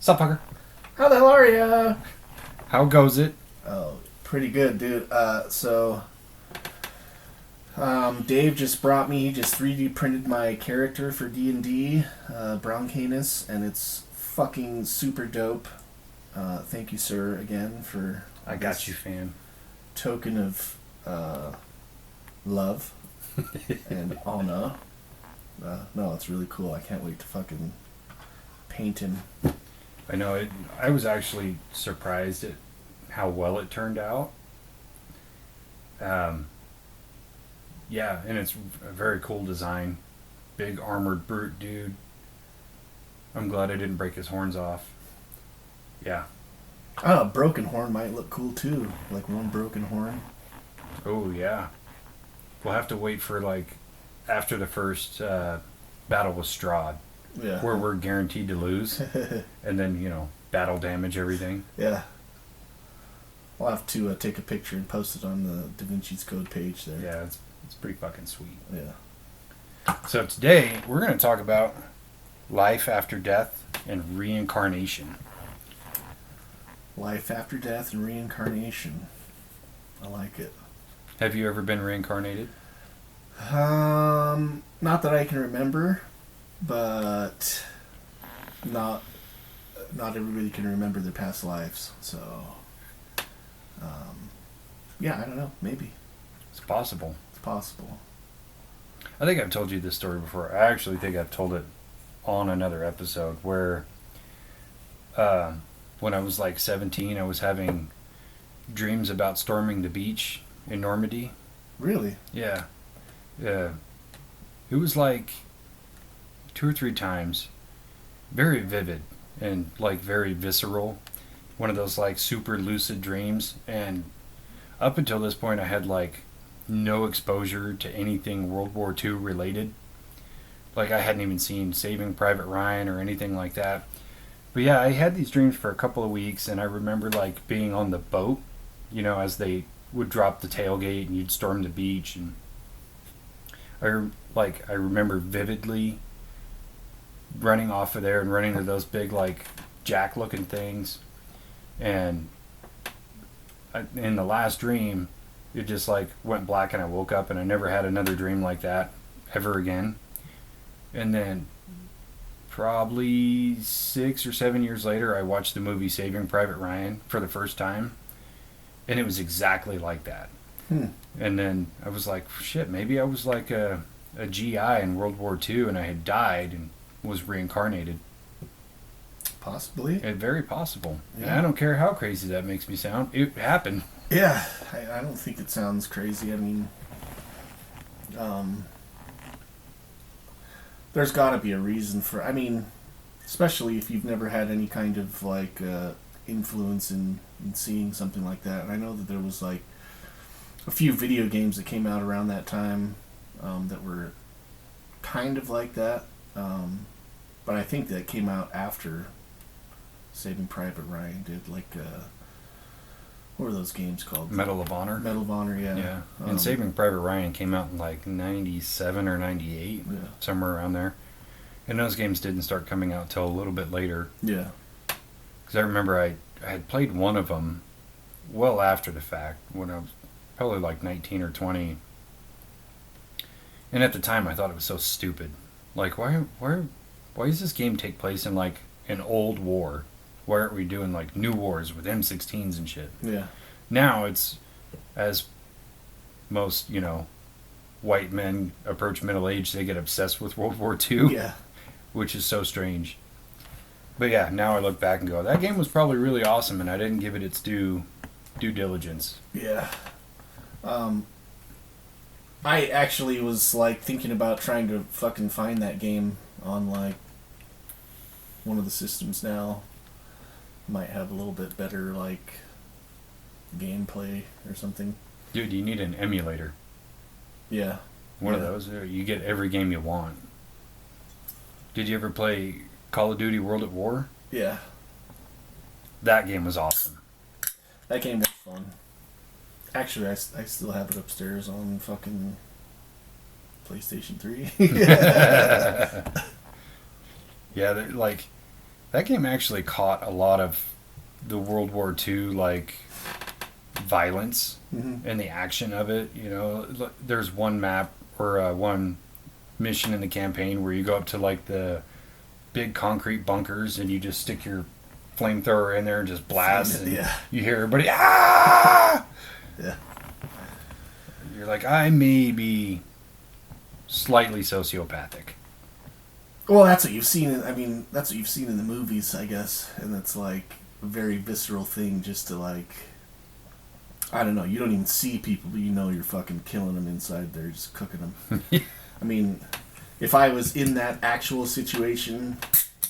Sup, fucker? How the hell are ya? How goes it? Oh, pretty good, dude. Dave just brought me, he just 3D printed my character for D&D, Brown Canis, and it's fucking super dope. Thank you, sir, again, for I got you, fam. token of love and honor. No, it's really cool. I can't wait to fucking paint him. I know it. I was actually surprised at how well it turned out. Yeah, and it's a very cool design. Big armored brute dude. I'm glad I didn't break his horns off. Yeah. A broken horn might look cool too. Like one broken horn. Oh, yeah. We'll have to wait for, like, after the first battle with Strahd. Yeah. Where we're guaranteed to lose. And then, battle damage everything. Yeah. I'll have to take a picture and post it on the Dave-inci's Code page there. Yeah, it's pretty fucking sweet. Yeah. So today, we're going to talk about life after death and reincarnation. Life after death and reincarnation. I like it. Have you ever been reincarnated? Not that I can remember, but not everybody can remember their past lives. So, yeah, I don't know. Maybe It's possible. it's possible. I think I've told you this story before. I actually think I've told it on another episode where when I was like 17, I was having dreams about storming the beach in Normandy. Really? Yeah. It was like 2 or 3 times. Very vivid and like very visceral. One of those like super lucid dreams. And up until this point, I had like no exposure to anything World War II related. Like I hadn't even seen Saving Private Ryan or anything like that. But yeah, I had these dreams for a couple of weeks, and I remember like being on the boat, as they would drop the tailgate and you'd storm the beach, and I remember vividly running off of there and running to those big like jack looking things, and in the last dream it just like went black and I woke up and I never had another dream like that ever again. And then probably 6 or 7 years later, I watched the movie Saving Private Ryan for the first time, and it was exactly like that. And then I was like, shit, maybe I was like a GI in World War II and I had died and was reincarnated. Possibly. Very possible. Yeah. And I don't care how crazy that makes me sound. It happened. Yeah, I don't think it sounds crazy. I mean, there's got to be a reason for. I mean, especially if you've never had any kind of like influence in seeing something like that. And I know that there was like a few video games that came out around that time that were kind of like that. But I think that came out after Saving Private Ryan did. Like, what were those games called? Medal of Honor. Medal of Honor, yeah. Yeah. And Saving Private Ryan came out in like 97 or 98, Yeah. somewhere around there. And those games didn't start coming out till a little bit later. Yeah. Because I remember I had played one of them well after the fact, when I was probably like 19 or 20. And at the time I thought it was so stupid. Like, why does this game take place in like an old war? Why aren't we doing like new wars with M16s and shit? Yeah. Now it's, as most, white men approach middle age, they get obsessed with World War II. Yeah. Which is so strange. But yeah, now I look back and go, that game was probably really awesome, and I didn't give it its due diligence. Yeah. I actually was like thinking about trying to fucking find that game on like one of the systems now. Might have a little bit better like gameplay or something. Dude, you need an emulator. Yeah. One of those. You get every game you want. Did you ever play Call of Duty World at War? Yeah. That game was awesome. That game was fun. Actually, I still have it upstairs on fucking PlayStation 3. Yeah, like That game actually caught a lot of the World War II like violence and the action of it. You know, there's one map or one mission in the campaign where you go up to like the big concrete bunkers and you just stick your flamethrower in there and just blast, and you hear everybody ah. Yeah. You're like, I may be slightly sociopathic. Well, that's what you've seen. That's what you've seen in the movies, I guess, and it's like a very visceral thing, just to like, I don't know. You don't even see people, but you know you're fucking killing them inside there, just cooking them. I mean, if I was in that actual situation,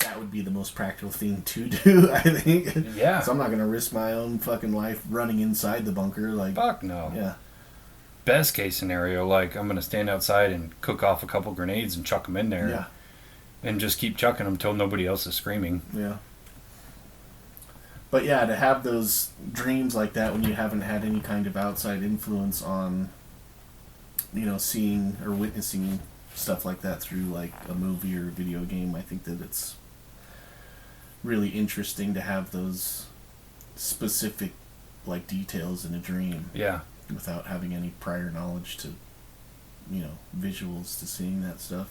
that would be the most practical thing to do, I think. Yeah. So I'm not gonna risk my own fucking life running inside the bunker. Like, fuck no. Yeah. Best case scenario, like I'm gonna stand outside and cook off a couple grenades and chuck them in there. Yeah. And just keep chucking them till nobody else is screaming. Yeah. But yeah, to have those dreams like that when you haven't had any kind of outside influence on, you know, seeing or witnessing stuff like that through like a movie or a video game, I think that it's really interesting to have those specific like details in a dream. Yeah. Without having any prior knowledge to, you know, visuals to seeing that stuff.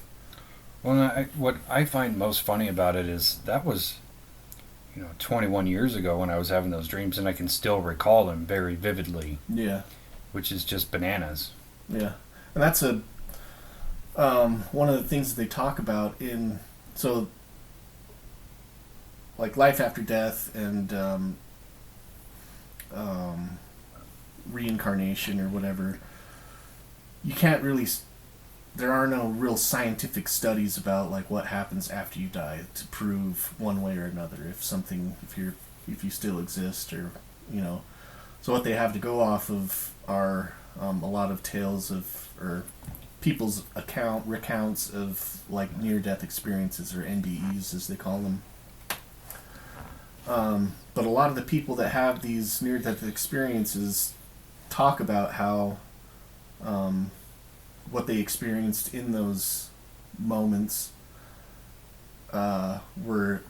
Well, what I find most funny about it is that was, 21 years ago when I was having those dreams, and I can still recall them very vividly. Yeah. Which is just bananas. Yeah. And that's one of the things that they talk about in, so, like life after death and reincarnation or whatever, you can't really, there are no real scientific studies about like what happens after you die to prove one way or another if you still exist, or so what they have to go off of are a lot of tales of, or people's recounts of like near-death experiences, or NDEs as they call them. But a lot of the people that have these near-death experiences talk about how what they experienced in those moments were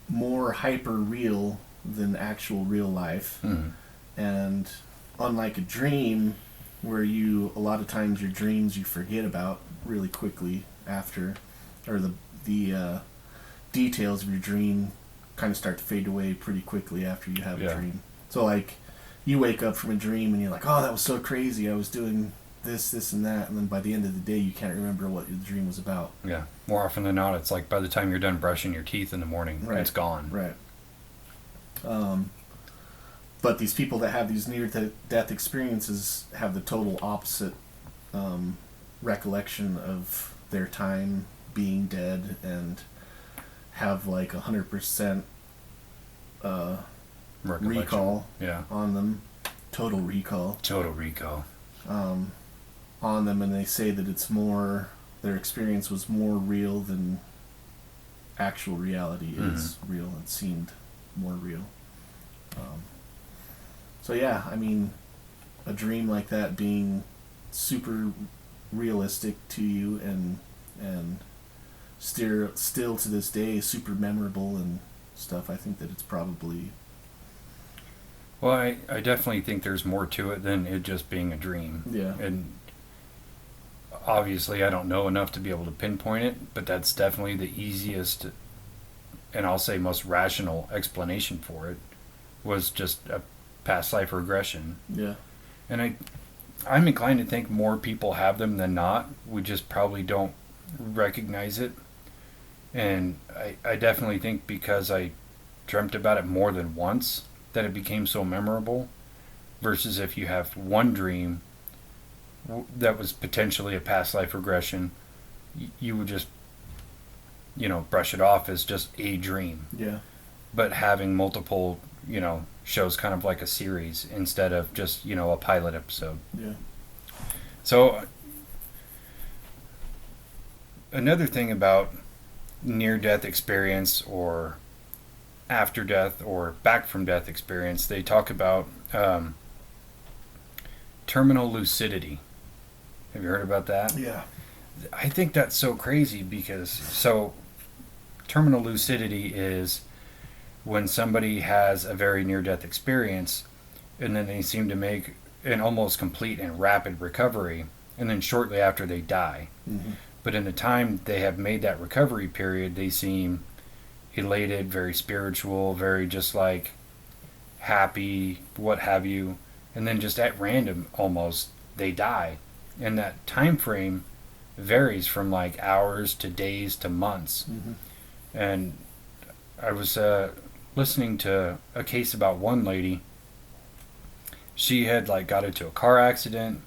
more hyper-real than actual real life. Mm-hmm. And unlike a dream, where a lot of times your dreams you forget about really quickly after, or the details of your dream kind of start to fade away pretty quickly after you have a dream. So like, you wake up from a dream and you're like, oh, that was so crazy, I was doing this and that, and then by the end of the day you can't remember what the dream was about. Yeah, more often than not, it's like by the time you're done brushing your teeth in the morning, it's gone. Right. But these people that have these near-death experiences have the total opposite recollection of their time being dead, and have like 100% recall on them. Total recall on them, and they say that it's more, their experience was more real than actual reality is real. It seemed more real. So yeah, I mean, a dream like that being super realistic to you and still to this day super memorable and stuff, I think that it's probably... Well, I definitely think there's more to it than it just being a dream. Yeah. And obviously I don't know enough to be able to pinpoint it, but that's definitely the easiest and I'll say most rational explanation for it, was just a past life regression. Yeah. And I'm inclined to think more people have them than not. We just probably don't recognize it. And I definitely think because I dreamt about it more than once that it became so memorable, versus if you have one dream that was potentially a past life regression, you would just brush it off as just a dream. Yeah. But having multiple shows kind of like a series instead of just a pilot episode. Yeah. So another thing about near-death experience or after-death or back-from-death experience, they talk about terminal lucidity. Have you heard about that? Yeah. I think that's so crazy because terminal lucidity is when somebody has a very near-death experience and then they seem to make an almost complete and rapid recovery, and then shortly after they die. Mm-hmm. But in the time they have made that recovery period, they seem elated, very spiritual, very just like happy, what have you. And then just at random, almost, they die. And that time frame varies from like hours to days to months. Mm-hmm. And I was listening to a case about one lady. She had like got into a car accident.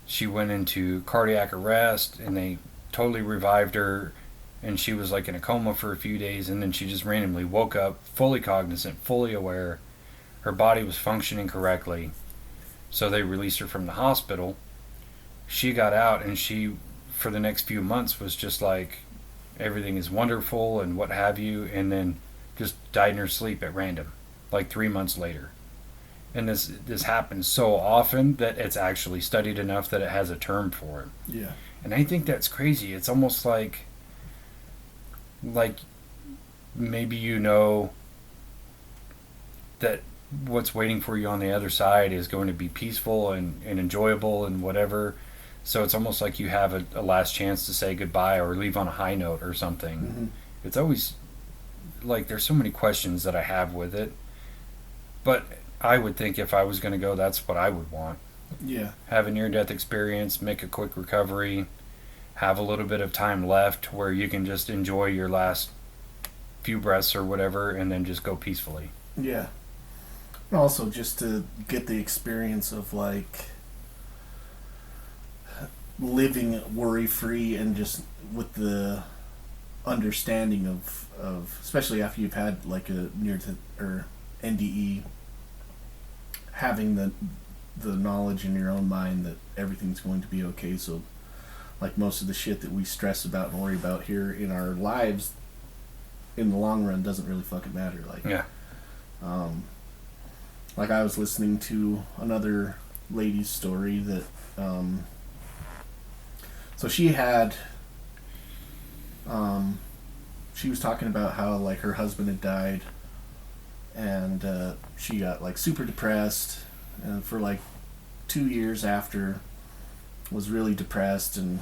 She went into cardiac arrest and they totally revived her, and she was like in a coma for a few days, and then she just randomly woke up fully cognizant, fully aware. Her body was functioning correctly. So they released her from the hospital. She got out and she, for the next few months, was just like, everything is wonderful and what have you, and then just died in her sleep at random, like 3 months later. And this happens so often that it's actually studied enough that it has a term for it. Yeah. And I think that's crazy. It's almost like maybe you know that what's waiting for you on the other side is going to be peaceful and enjoyable and whatever. So it's almost like you have a last chance to say goodbye or leave on a high note or something. Mm-hmm. It's always like there's so many questions that I have with it. But I would think if I was going to go, that's what I would want. Yeah. Have a near-death experience, make a quick recovery, have a little bit of time left where you can just enjoy your last few breaths or whatever, and then just go peacefully. Yeah. And also just to get the experience of like living worry-free and just with the understanding of especially after you've had like a near-death or NDE, having the knowledge in your own mind that everything's going to be okay. So like most of the shit that we stress about and worry about here in our lives in the long run doesn't really fucking matter. Like, yeah. Like I was listening to another lady's story that so she had she was talking about how like her husband had died, and she got like super depressed, and for like 2 years after was really depressed and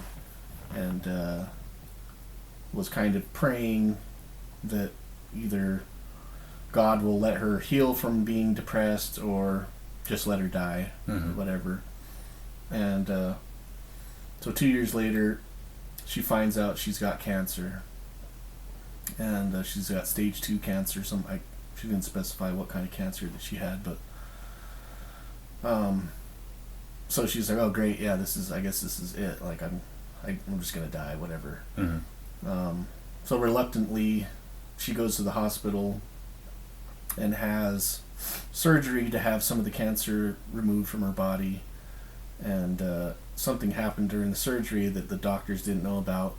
was kind of praying that either God will let her heal from being depressed or just let her die, Mm-hmm. or whatever. And so 2 years later, she finds out she's got cancer, and she's got stage 2 cancer. She didn't specify what kind of cancer that she had, but so she's like, oh great, yeah, I guess this is it. Like I'm just gonna die, whatever. Mm-hmm. So reluctantly, she goes to the hospital and has surgery to have some of the cancer removed from her body, and something happened during the surgery that the doctors didn't know about,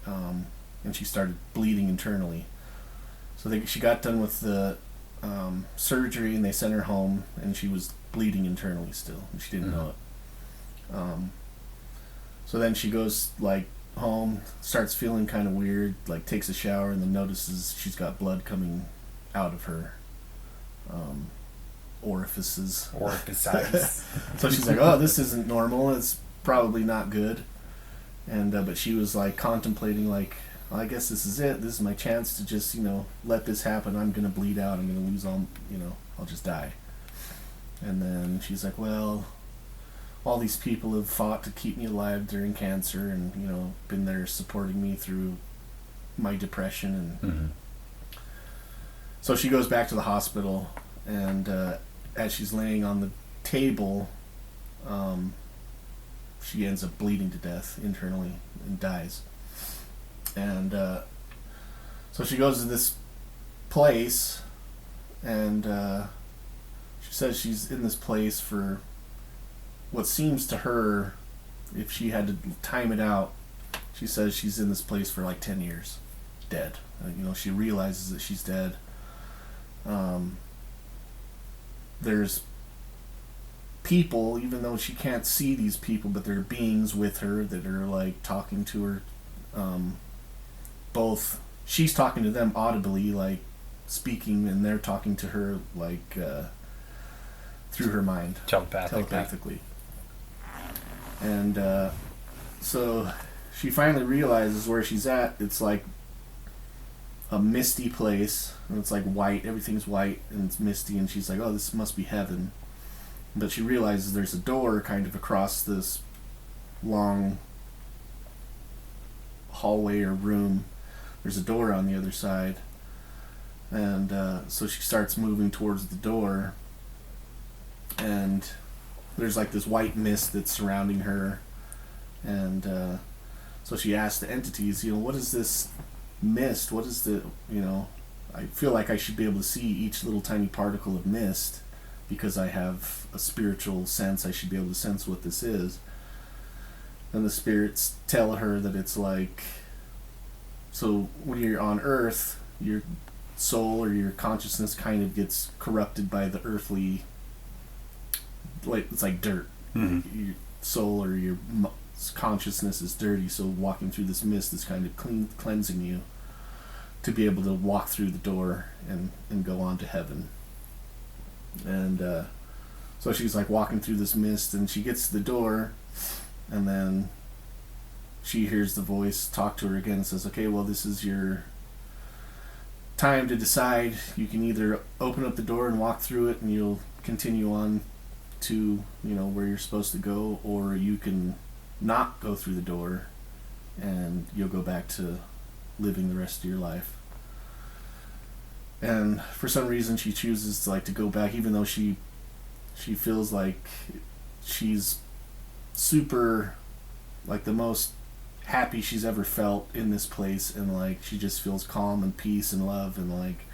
and she started bleeding internally. So she got done with the surgery, and they sent her home, and she was bleeding internally still, and she didn't know it. So then she goes like home, starts feeling kind of weird, like takes a shower, and then notices she's got blood coming out of her orifices. So she's like, oh, this isn't normal, it's probably not good. And but she was like contemplating, like, well, I guess this is it, this is my chance to just, let this happen. I'm gonna bleed out, I'm gonna lose all, I'll just die. And then she's like, well, all these people have fought to keep me alive during cancer, and been there supporting me through my depression, and so she goes back to the hospital, and as she's laying on the table, she ends up bleeding to death internally and dies. And so she goes to this place, and she says she's in this place for what seems to her, if she had to time it out, she says she's in this place for like 10 years, dead. She realizes that she's dead. There's people, even though she can't see these people, but there are beings with her that are like talking to her. Both she's talking to them audibly, like speaking, and they're talking to her like through her mind, telepathically. And so she finally realizes where she's at. It's like a misty place, and it's like white. Everything's white and it's misty, and she's like, "Oh, this must be heaven." But she realizes there's a door kind of across this long hallway or room. There's a door on the other side, and so she starts moving towards the door, and there's like this white mist that's surrounding her, and so she asks the entities, what is this mist? What is the, I feel like I should be able to see each little tiny particle of mist because I have a spiritual sense. I should be able to sense what this is. And the spirits tell her that it's like, so when you're on Earth, your soul or your consciousness kind of gets corrupted by the earthly, like it's like dirt. Mm-hmm. Your soul or your consciousness is dirty, so walking through this mist is kind of cleansing you to be able to walk through the door and go on to heaven. And so she's like walking through this mist, and she gets to the door, and then she hears the voice talk to her again and says, "Okay, well, this is your time to decide. You can either open up the door and walk through it and you'll continue on to where you're supposed to go, or you can not go through the door and you'll go back to living the rest of your life." And for some reason she chooses to go back, even though she feels like she's super, like, the most happy she's ever felt in this place, and like she just feels calm and peace and love, and like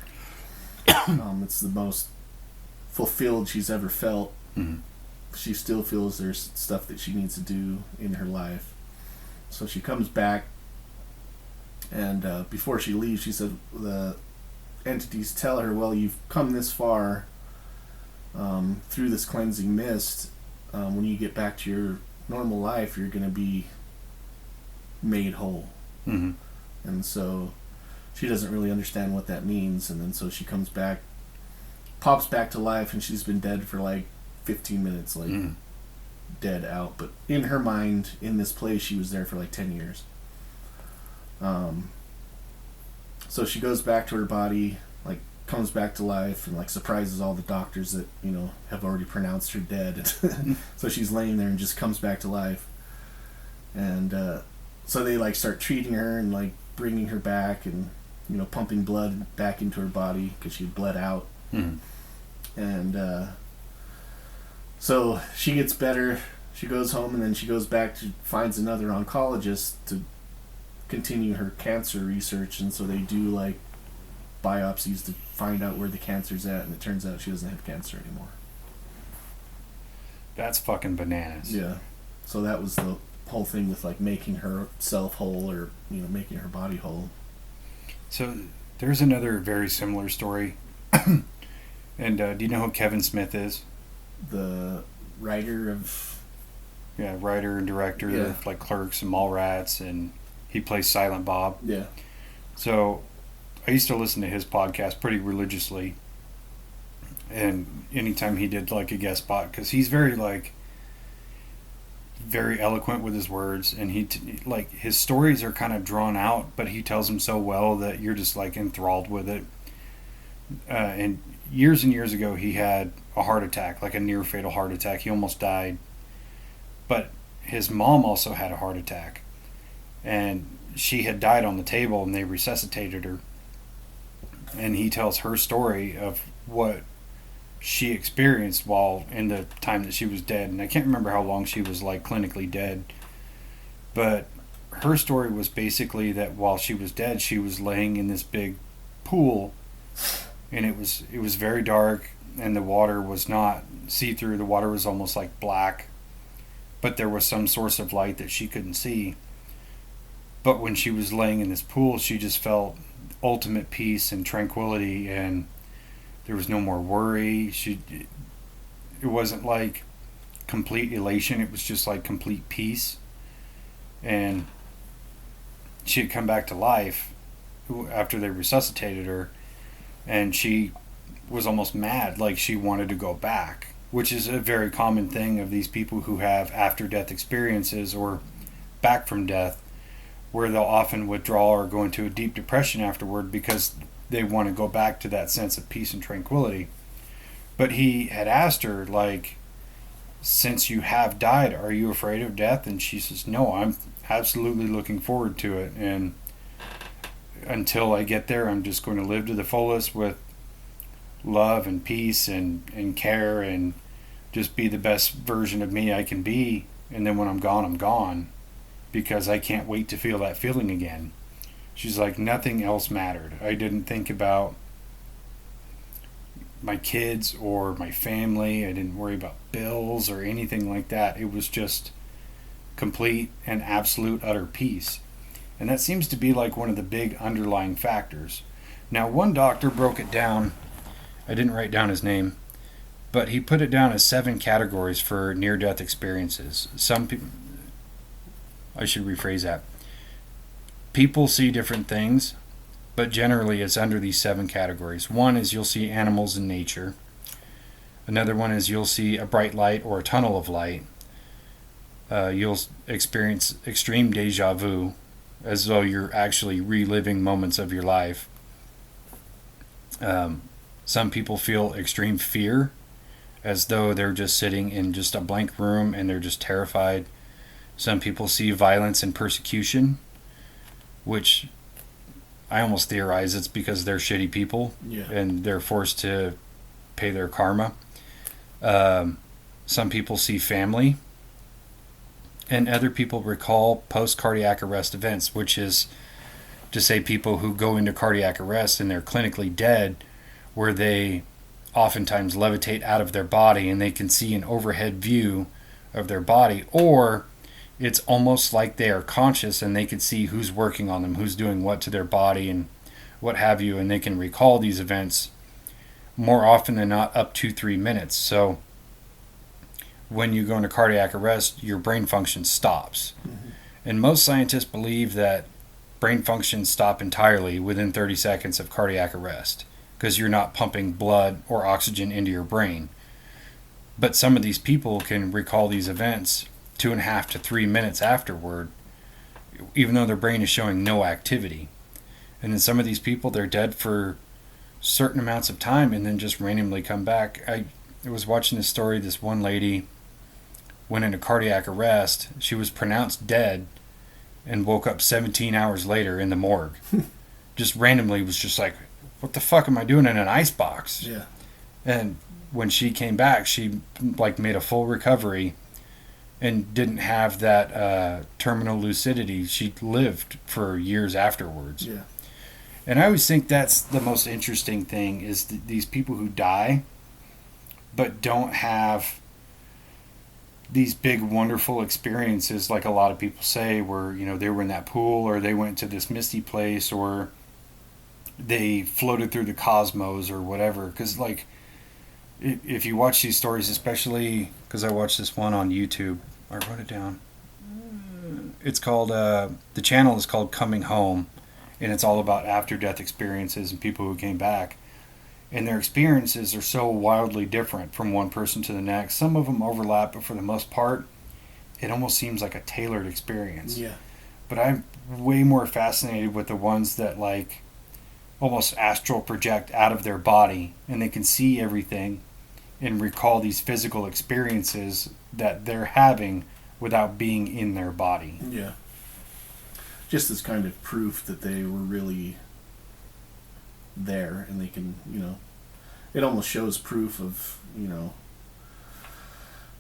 it's the most fulfilled she's ever felt. Mm-hmm. She still feels there's stuff that she needs to do in her life. So she comes back, and before she leaves, she said the entities tell her, "Well, you've come this far through this cleansing mist. When you get back to your normal life, you're going to be made whole." Mm-hmm. And so she doesn't really understand what that means, and then so she comes back, pops back to life, and she's been dead for like 15 minutes, like dead out. But in her mind, in this place, she was there for like 10 years. So she goes back to her body, like comes back to life, and like surprises all the doctors that have already pronounced her dead. So she's laying there and just comes back to life, and so they like start treating her and like bringing her back and pumping blood back into her body because she had bled out. And so she gets better, she goes home, and then she goes back to finds another oncologist to continue her cancer research. And so they do like biopsies to find out where the cancer's at, and it turns out she doesn't have cancer anymore. That's fucking bananas. Yeah. So that was the whole thing with like making herself whole, or making her body whole. So there's another very similar story. And do you know who Kevin Smith is? The writer of... Yeah, writer and director of like Clerks and Mallrats, and he plays Silent Bob. Yeah. So I used to listen to his podcast pretty religiously, and anytime he did like a guest spot, because he's very eloquent with his words, and like his stories are kind of drawn out, but he tells them so well that you're just like enthralled with it. And years ago, he had a heart attack, like a near fatal heart attack. He almost died. But his mom also had a heart attack, and she had died on the table, and they resuscitated her. And he tells her story of what she experienced while in the time that she was dead. And I can't remember how long she was like clinically dead, but her story was basically that while she was dead, she was laying in this big pool, and it was very dark, and the water was not see-through. The water was almost like black, but there was some source of light that she couldn't see. But when she was laying in this pool, she just felt ultimate peace and tranquility, and there was no more worry. It wasn't like complete elation, it was just like complete peace. And she had come back to life, after they resuscitated her, and she was almost mad, like she wanted to go back, which is a very common thing of these people who have after-death experiences or back from death, where they'll often withdraw or go into a deep depression afterward because they want to go back to that sense of peace and tranquility. But he had asked her, like, since you have died, are you afraid of death? And she says, no, I'm absolutely looking forward to it. And until I get there, I'm just going to live to the fullest with love and peace and care, and just be the best version of me I can be. And then when I'm gone, because I can't wait to feel that feeling again. She's like, nothing else mattered. I didn't think about my kids or my family. I didn't worry about bills or anything like that. It was just complete and absolute utter peace. And that seems to be like one of the big underlying factors. Now, one doctor broke it down. I didn't write down his name, but he put it down as 7 categories for near-death experiences. Some people, I should rephrase that. People see different things, but generally it's under these 7 categories. One is you'll see animals in nature. Another one is you'll see a bright light or a tunnel of light. You'll experience extreme deja vu, as though you're actually reliving moments of your life. Some people feel extreme fear, as though they're just sitting in just a blank room and they're just terrified. Some people see violence and persecution, which I almost theorize it's because they're shitty people, and they're forced to pay their karma. Some people see family, and other people recall post-cardiac arrest events, which is to say people who go into cardiac arrest and they're clinically dead, where they oftentimes levitate out of their body and they can see an overhead view of their body, or it's almost like they are conscious and they can see who's working on them, who's doing what to their body and what have you, and they can recall these events more often than not up to 3 minutes. So when you go into cardiac arrest, your brain function stops. Mm-hmm. And most scientists believe that brain functions stop entirely within 30 seconds of cardiac arrest, because you're not pumping blood or oxygen into your brain. But some of these people can recall these events 2.5 to 3 minutes afterward, even though their brain is showing no activity. And then some of these people, they're dead for certain amounts of time and then just randomly come back. I was watching this story. This one lady went into cardiac arrest. She was pronounced dead and woke up 17 hours later in the morgue. Just randomly was just like, what the fuck am I doing in an ice box? Yeah. And when she came back, she like made a full recovery and didn't have that terminal lucidity. She lived for years afterwards. Yeah. And I always think that's the most interesting thing is these people who die but don't have these big wonderful experiences like a lot of people say, where, you know, they were in that pool or they went to this misty place or they floated through the cosmos or whatever. Because like if you watch these stories, especially because I watched this one on YouTube, I wrote it down. It's called the channel is called Coming Home, and it's all about after-death experiences and people who came back. And their experiences are so wildly different from one person to the next. Some of them overlap, but for the most part, it almost seems like a tailored experience. Yeah. But I'm way more fascinated with the ones that like almost astral project out of their body, and they can see everything and recall these physical experiences that they're having without being in their body. Yeah. Just as kind of proof that they were really there, and they can, you know, it almost shows proof of, you know,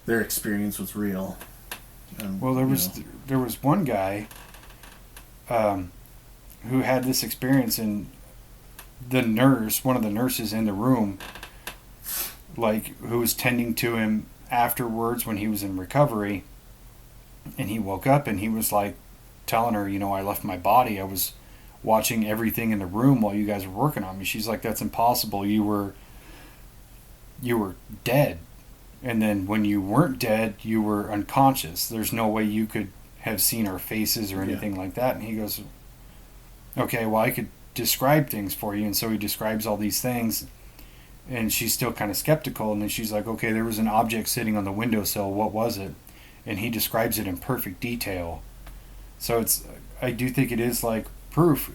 their experience was real. Well, there was one guy who had this experience, and the nurse, one of the nurses in the room, like, who was tending to him afterwards when he was in recovery, and he woke up and he was like telling her, you know, I left my body. I was watching everything in the room while you guys were working on me. She's like, that's impossible. You were dead. And then when you weren't dead, you were unconscious. There's no way you could have seen our faces or anything like that. And he goes, okay, well, I could describe things for you. And so he describes all these things, and she's still kind of skeptical. And then she's like, okay, there was an object sitting on the windowsill. What was it? And he describes it in perfect detail. So I do think it is like proof.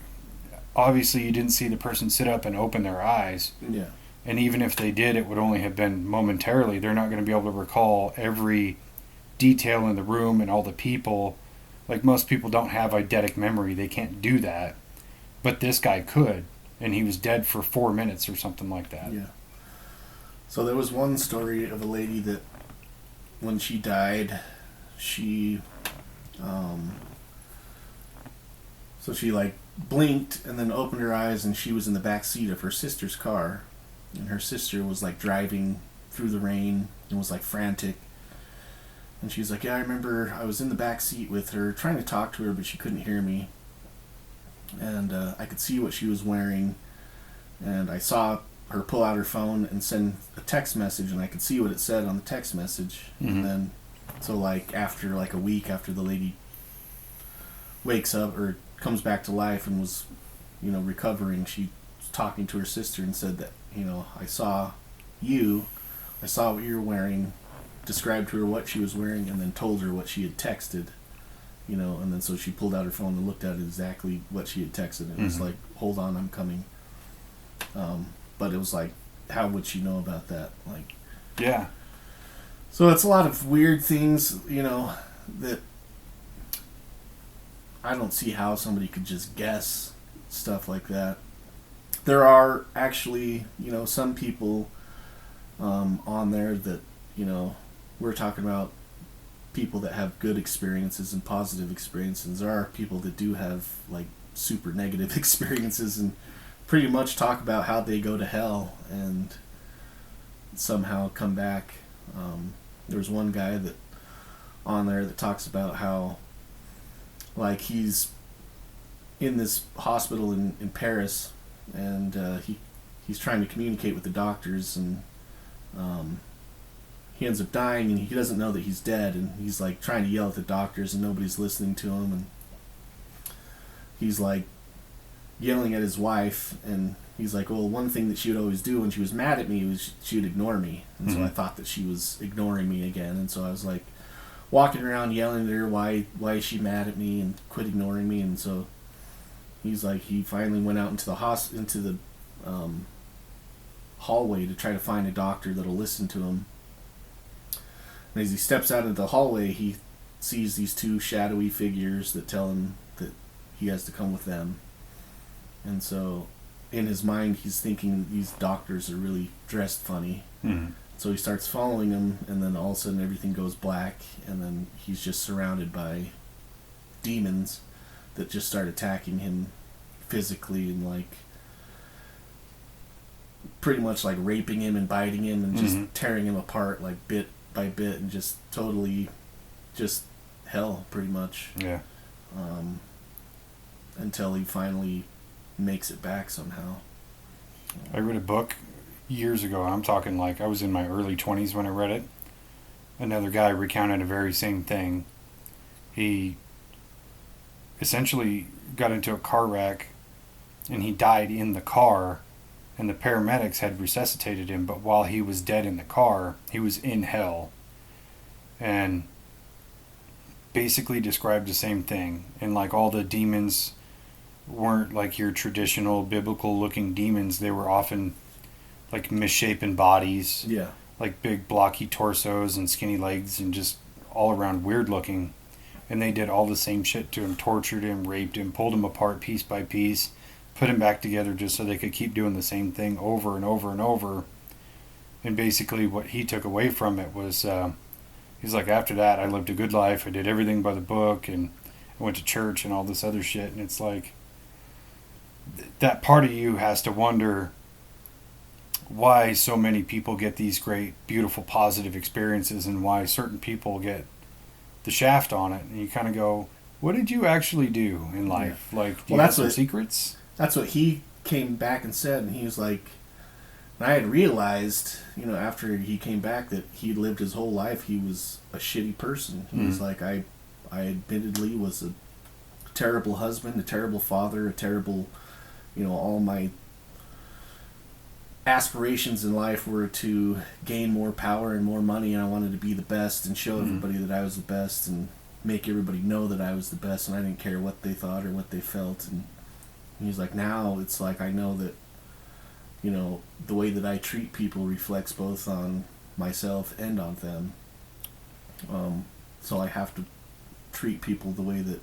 Obviously, you didn't see the person sit up and open their eyes. Yeah. And even if they did, it would only have been momentarily. They're not going to be able to recall every detail in the room and all the people. Like, most people don't have eidetic memory. They can't do that. But this guy could. And he was dead for 4 minutes or something like that. Yeah. So there was one story of a lady that when she died, she like blinked and then opened her eyes, and she was in the back seat of her sister's car, and her sister was like driving through the rain and was like frantic, and she's like, yeah, I remember I was in the back seat with her trying to talk to her, but she couldn't hear me, and I could see what she was wearing, and I saw her pull out her phone and send a text message, and I could see what it said on the text message. Mm-hmm. And then so like after like a week after the lady wakes up or comes back to life and was, recovering, she was talking to her sister and said that, I saw what you were wearing, described to her what she was wearing, and then told her what she had texted, and then so she pulled out her phone and looked at exactly what she had texted, and it was like, hold on, I'm coming. But it was like, how would she know about that? Like, yeah. So it's a lot of weird things, that I don't see how somebody could just guess stuff like that. There are actually, some people on there that, we're talking about people that have good experiences and positive experiences. There are people that do have, like, super negative experiences and pretty much talk about how they go to hell and somehow come back. There's one guy that on there that talks about how, like, he's in this hospital in Paris, and he's trying to communicate with the doctors, and he ends up dying, and he doesn't know that he's dead, and he's like trying to yell at the doctors, and nobody's listening to him, and he's like yelling at his wife, and he's like, well, one thing that she would always do when she was mad at me was she would ignore me, and so I thought that she was ignoring me again, and so I was like walking around yelling at her, why is she mad at me, and quit ignoring me. And so he's like, he finally went out into the hallway to try to find a doctor that'll listen to him. And as he steps out into the hallway, he sees these two shadowy figures that tell him that he has to come with them. And so in his mind, he's thinking these doctors are really dressed funny. So he starts following them, and then all of a sudden everything goes black, and then he's just surrounded by demons that just start attacking him physically and, like, pretty much like raping him and biting him and just tearing him apart, like, bit by bit, and just totally just hell, pretty much. Yeah. Until he finally makes it back somehow. I read a book years ago. I'm talking like I was in my early 20s when I read it. Another guy recounted the very same thing. He essentially got into a car wreck, and he died in the car, and the paramedics had resuscitated him, but while he was dead in the car, he was in hell. And basically described the same thing. And like, all the demons weren't like your traditional biblical looking demons. They were often like misshapen bodies, like big blocky torsos and skinny legs, and just all around weird looking. And they did all the same shit to him, tortured him, raped him, pulled him apart piece by piece, put him back together just so they could keep doing the same thing over and over and over. And basically what he took away from it was, he's like, after that I lived a good life, I did everything by the book, and I went to church and all this other shit. And it's like, that part of you has to wonder why so many people get these great, beautiful, positive experiences, and why certain people get the shaft on it. And you kind of go, what did you actually do in life? Like, do you have some secrets? That's what he came back and said, and he was like, and I had realized, after he came back, that he lived his whole life, he was a shitty person. He was like, I admittedly was a terrible husband, a terrible father, a terrible all my aspirations in life were to gain more power and more money, and I wanted to be the best and show everybody that I was the best and make everybody know that I was the best, and I didn't care what they thought or what they felt. And he's like, now it's like I know that the way that I treat people reflects both on myself and on them. So I have to treat people the way that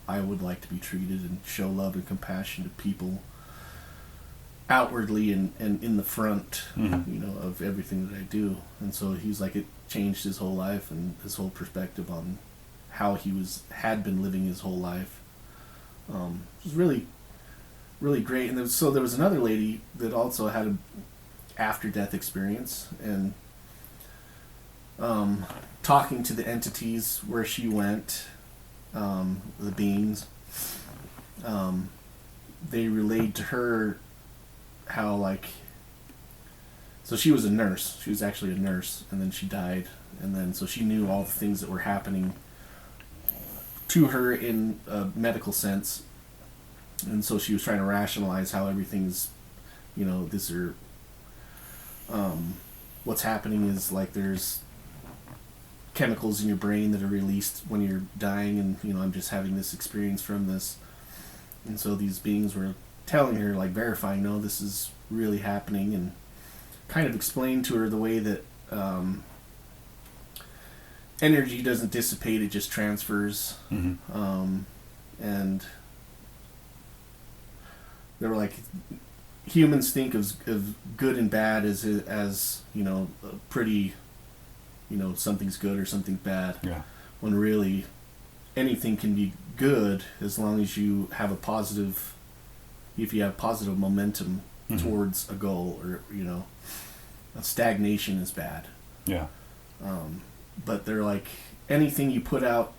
I would like to be treated, and show love and compassion to people outwardly and in the front, of everything that I do. And so he's like, it changed his whole life and his whole perspective on how he had been living his whole life. It was really, really great. And there was another lady that also had a after-death experience, and talking to the entities where she went, the beings, they relayed to her how, so she was a nurse. She was actually a nurse, and then she died, and then so she knew all the things that were happening to her in a medical sense, and so she was trying to rationalize how everything's, what's happening is there's chemicals in your brain that are released when you're dying, and I'm just having this experience from this. And so these beings were telling her, verifying, no, this is really happening, and kind of explained to her the way that energy doesn't dissipate, it just transfers. And they were like, humans think of good and bad as a pretty, something's good or something's bad. Yeah. When really anything can be good as long as you have if you have positive momentum towards a goal, or a stagnation is bad. Yeah. But they're like, anything you put out,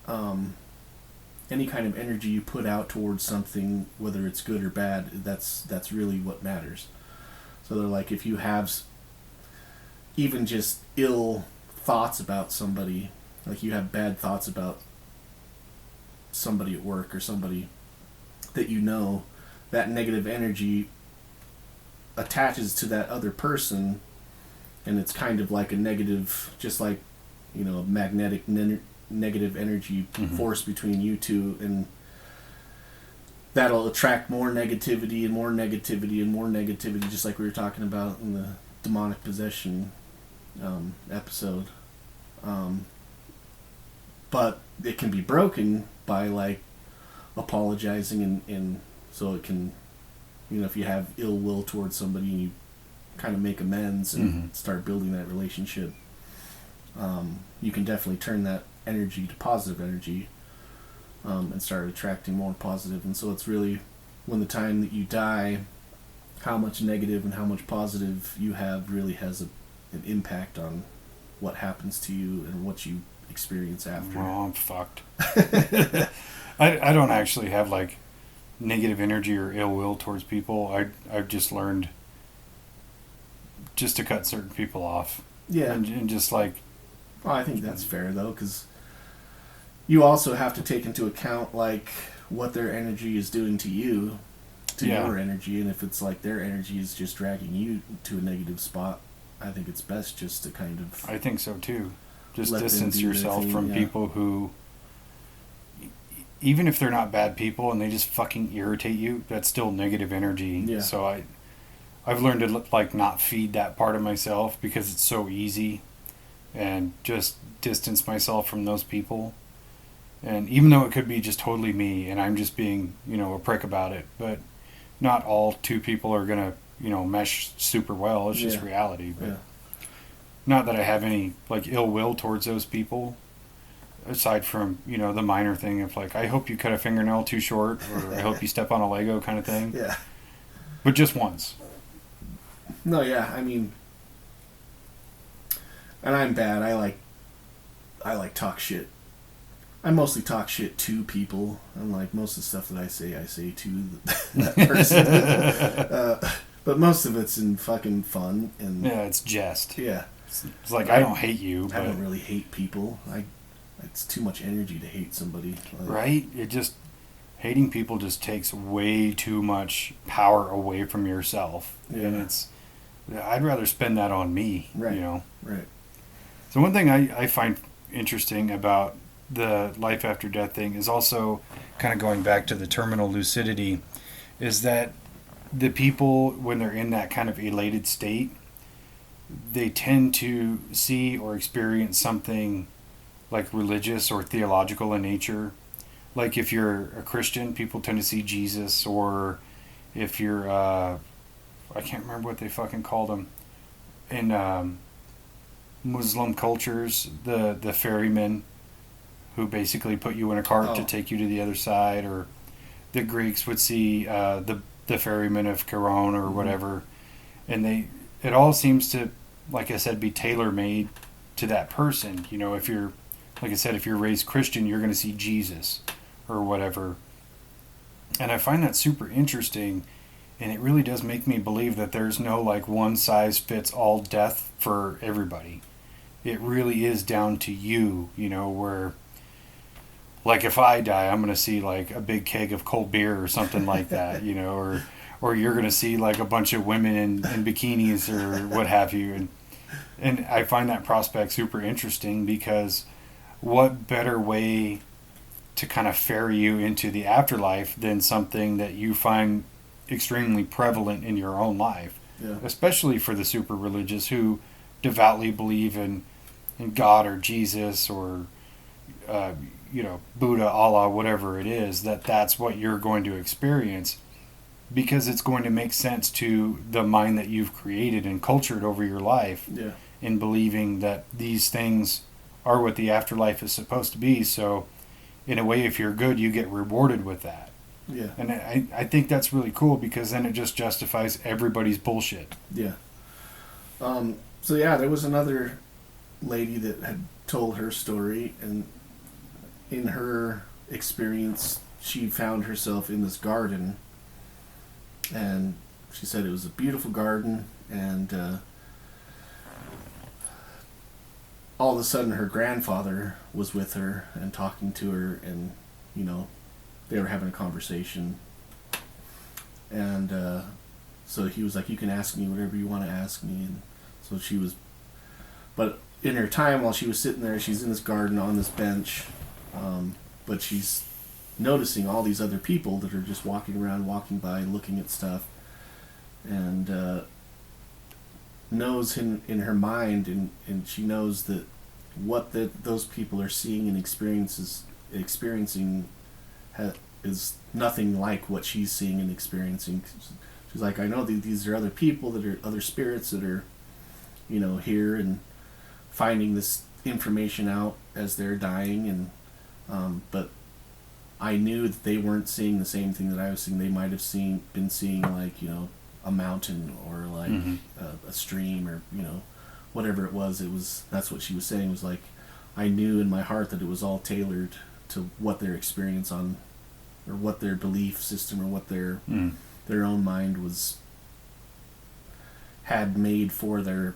any kind of energy you put out towards something, whether it's good or bad, that's really what matters. So they're like, if you have even just ill thoughts about somebody, like you have bad thoughts about somebody at work or somebody that that negative energy attaches to that other person, and it's kind of like a negative, just like a magnetic negative energy force between you two, and that'll attract more negativity and more negativity and more negativity, just like we were talking about in the demonic possession episode. But it can be broken by apologizing, and so it can, if you have ill will towards somebody and you kind of make amends and start building that relationship, you can definitely turn that energy to positive energy, and start attracting more positive. And so it's really, when the time that you die, how much negative and how much positive you have really has an impact on what happens to you and what you experience after. Well, I'm fucked. I don't actually have negative energy or ill will towards people. I've just learned just to cut certain people off. Yeah. And just well, I think that's fair though, because you also have to take into account what their energy is doing to you, your energy, and if it's their energy is just dragging you to a negative spot, I think it's best just to kind of... I think so too. Just distance yourself from people who, even if they're not bad people and they just fucking irritate you, that's still negative energy. Yeah. So I've learned to not feed that part of myself, because it's so easy, and just distance myself from those people. And even though it could be just totally me and I'm just being, a prick about it, but not all two people are going to, mesh super well. It's just reality. But not that I have any ill will towards those people, aside from, the minor thing of I hope you cut a fingernail too short, or I hope you step on a Lego kind of thing. Yeah. But just once. No, yeah, I mean, and I'm bad. I talk shit. I mostly talk shit to people, and most of the stuff that I say to that person. But most of it's in fucking fun, and yeah, it's jest. Yeah, it's I don't hate you. I don't really hate people. It's too much energy to hate somebody. Right? It just hating people just takes way too much power away from yourself. Yeah. And I'd rather spend that on me, Right. you know. Right. So one thing I find interesting about the life after death thing is also kind of going back to the terminal lucidity, is that the people, when they're in that kind of elated state, they tend to see or experience something like religious or theological in nature. Like if you're a Christian, people tend to see Jesus, or if you're, I can't remember what they fucking called them in Muslim cultures, the ferrymen who basically put you in a cart to take you to the other side, or the Greeks would see the ferryman of Charon or whatever, and it all seems to, like I said, be tailor made to that person. You know, if you're, like I said, if you're raised Christian, you're going to see Jesus or whatever, and I find that super interesting, and it really does make me believe that there's no like one size fits all death for everybody. It really is down to you, you know, where, like, if I die, I'm going to see, like, a big keg of cold beer or something like that, you know, or you're going to see, like, a bunch of women in bikinis or what have you. And I find that prospect super interesting, because what better way to kind of ferry you into the afterlife than something that you find extremely prevalent in your own life, Yeah. especially for the super religious who devoutly believe in God or Jesus or you know, Buddha, Allah, whatever it is, that's what you're going to experience, because it's going to make sense to the mind that you've created and cultured over your life, Yeah. in believing that these things are what the afterlife is supposed to be. So in a way, if you're good, you get rewarded with that. Yeah. And I think that's really cool, because then it just justifies everybody's bullshit. Yeah. So yeah, there was another lady that had told her story, and in her experience, she found herself in this garden, and she said it was a beautiful garden, and all of a sudden her grandfather was with her and talking to her, and, you know, they were having a conversation, and so he was like, you can ask me whatever you want to ask me. And so she was, but in her time while she was sitting there, she's in this garden on this bench, but she's noticing all these other people that are just walking around, walking by, looking at stuff, and knows in her mind, and she knows that what those people are seeing and experiencing is nothing like what she's seeing and experiencing. She's like, I know these are other people, that are other spirits that are, you know, here and finding this information out as they're dying, and but I knew that they weren't seeing the same thing that I was seeing. They might have been seeing, like, you know, a mountain, or like a stream, or, you know, whatever it was. That's what she was saying, was like, I knew in my heart that it was all tailored to what their experience on, or what their belief system, or what their own mind had made for their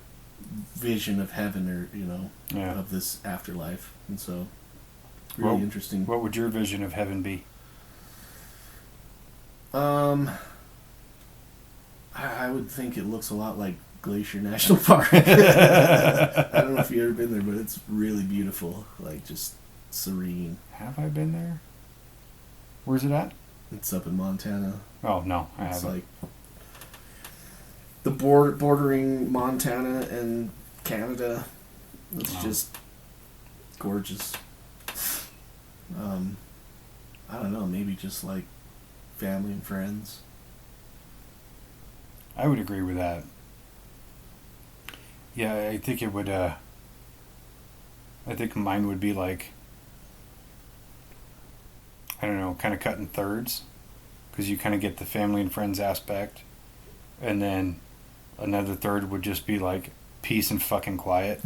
vision of heaven, or, you know, of this afterlife. And so really interesting. What would your vision of heaven be? I would think it looks a lot like Glacier National Park. I don't know if you've ever been there, but it's really beautiful, like just serene. Have I been there? Where's it at? It's up in Montana. Oh, no, I It's haven't. like the bordering Montana and Canada. It's just gorgeous. I don't know, maybe just like family and friends. I would agree with that. Yeah, I think it would, I think mine would be like, I don't know, kind of cut in thirds, because you kind of get the family and friends aspect, and then another third would just be like peace and fucking quiet.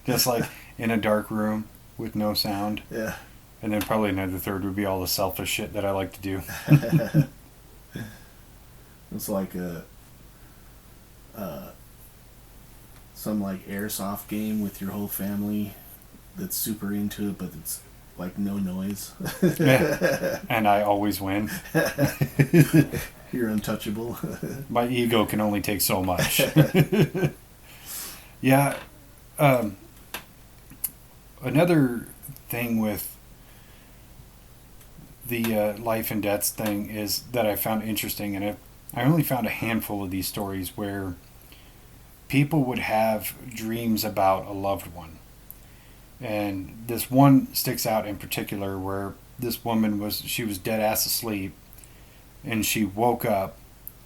Just like in a dark room with no sound. Yeah. And then probably another third would be all the selfish shit that I like to do. It's like some like airsoft game with your whole family that's super into it, but it's like no noise. Yeah. And I always win. You're untouchable. My ego can only take so much. Yeah. Another thing with the life and death thing is that I found interesting, and I only found a handful of these stories where people would have dreams about a loved one. And this one sticks out in particular where this woman she was dead ass asleep, and she woke up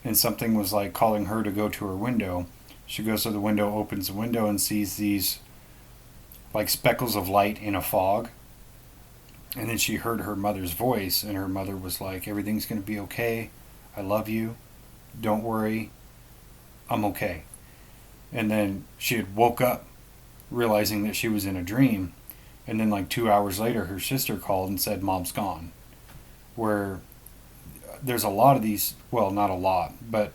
and something was like calling her to go to her window. She goes to the window, opens the window, and sees these like speckles of light in a fog. And then she heard her mother's voice, and her mother was like, "Everything's going to be okay. I love you. Don't worry. I'm okay." And then she had woke up realizing that she was in a dream. And then like 2 hours later, her sister called and said, "Mom's gone." Where there's a lot of these, well, not a lot, but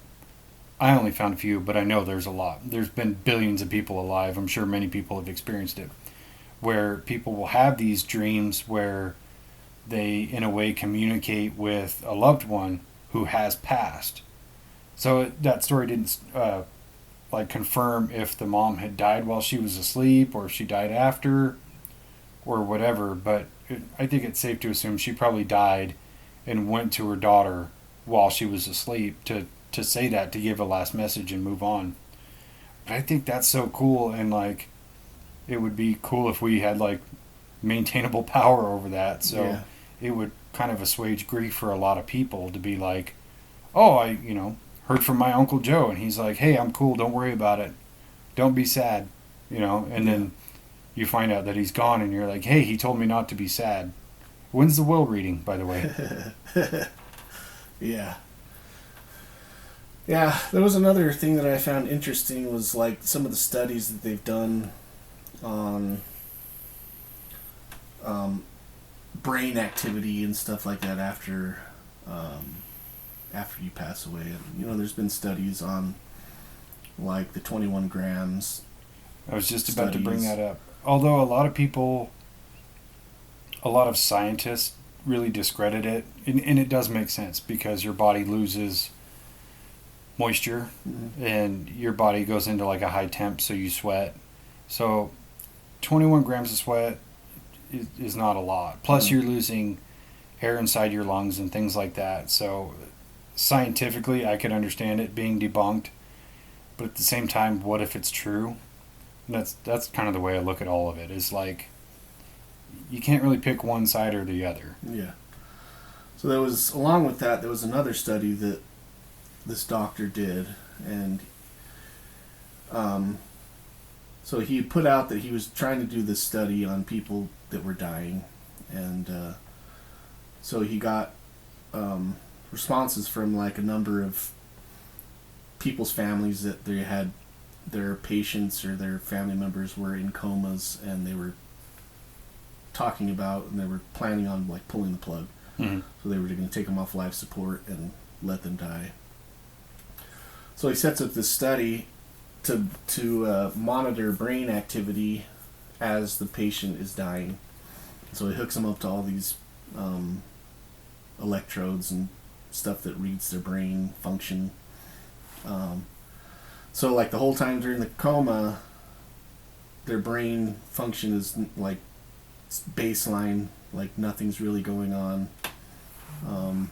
I only found a few, but I know there's a lot. There's been billions of people alive. I'm sure many people have experienced it, where people will have these dreams where they, in a way, communicate with a loved one who has passed. So that story didn't like confirm if the mom had died while she was asleep or if she died after or whatever, but I think it's safe to assume she probably died and went to her daughter while she was asleep to say that, to give a last message and move on. But I think that's so cool, and like it would be cool if we had like maintainable power over that, so Yeah. it would kind of assuage grief for a lot of people to be like, "Oh, I heard from my Uncle Joe, and he's like, hey, I'm cool, don't worry about it, don't be sad," and then you find out that he's gone, and you're like, "Hey, he told me not to be sad." When's the will reading, by the way? Yeah. Yeah, there was another thing that I found interesting was like some of the studies that they've done on brain activity and stuff like that after you pass away. And, there's been studies on like the 21 grams. I was just about to bring that up. Although a lot of scientists really discredit it, and it does make sense because your body loses moisture, Mm-hmm. and your body goes into like a high temp, so you sweat. So 21 grams of sweat is not a lot. Plus Mm-hmm. you're losing air inside your lungs and things like that. So scientifically, I could understand it being debunked, but at the same time, what if it's true? And that's kind of the way I look at all of it. Is like you can't really pick one side or the other. Yeah. So along with that, there was another study that this doctor did, and so he put out that he was trying to do this study on people that were dying, and so he got responses from like a number of people's families that they had their patients or their family members were in comas, and they were talking about, and they were planning on like pulling the plug. Mm-hmm. So they were going to take them off life support and let them die. So he sets up this study to monitor brain activity as the patient is dying. So he hooks them up to all these electrodes and stuff that reads their brain function. So like the whole time during the coma, their brain function is like baseline, like nothing's really going on. You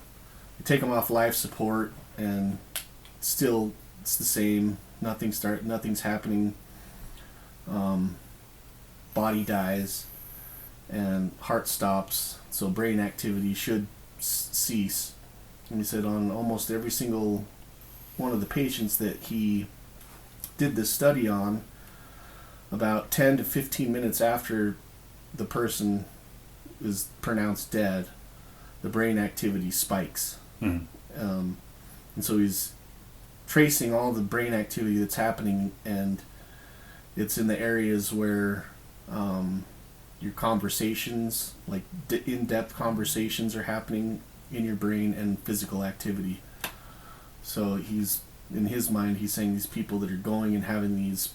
take them off life support, and still it's the same. Nothing's happening. Body dies, and heart stops. So brain activity should cease. And he said on almost every single one of the patients that he did this study on, about 10 to 15 minutes after the person is pronounced dead, the brain activity spikes. Mm-hmm. And so he's tracing all the brain activity that's happening, and it's in the areas where your conversations, like in-depth conversations, are happening in your brain, and physical activity. So in his mind, he's saying these people that are going and having these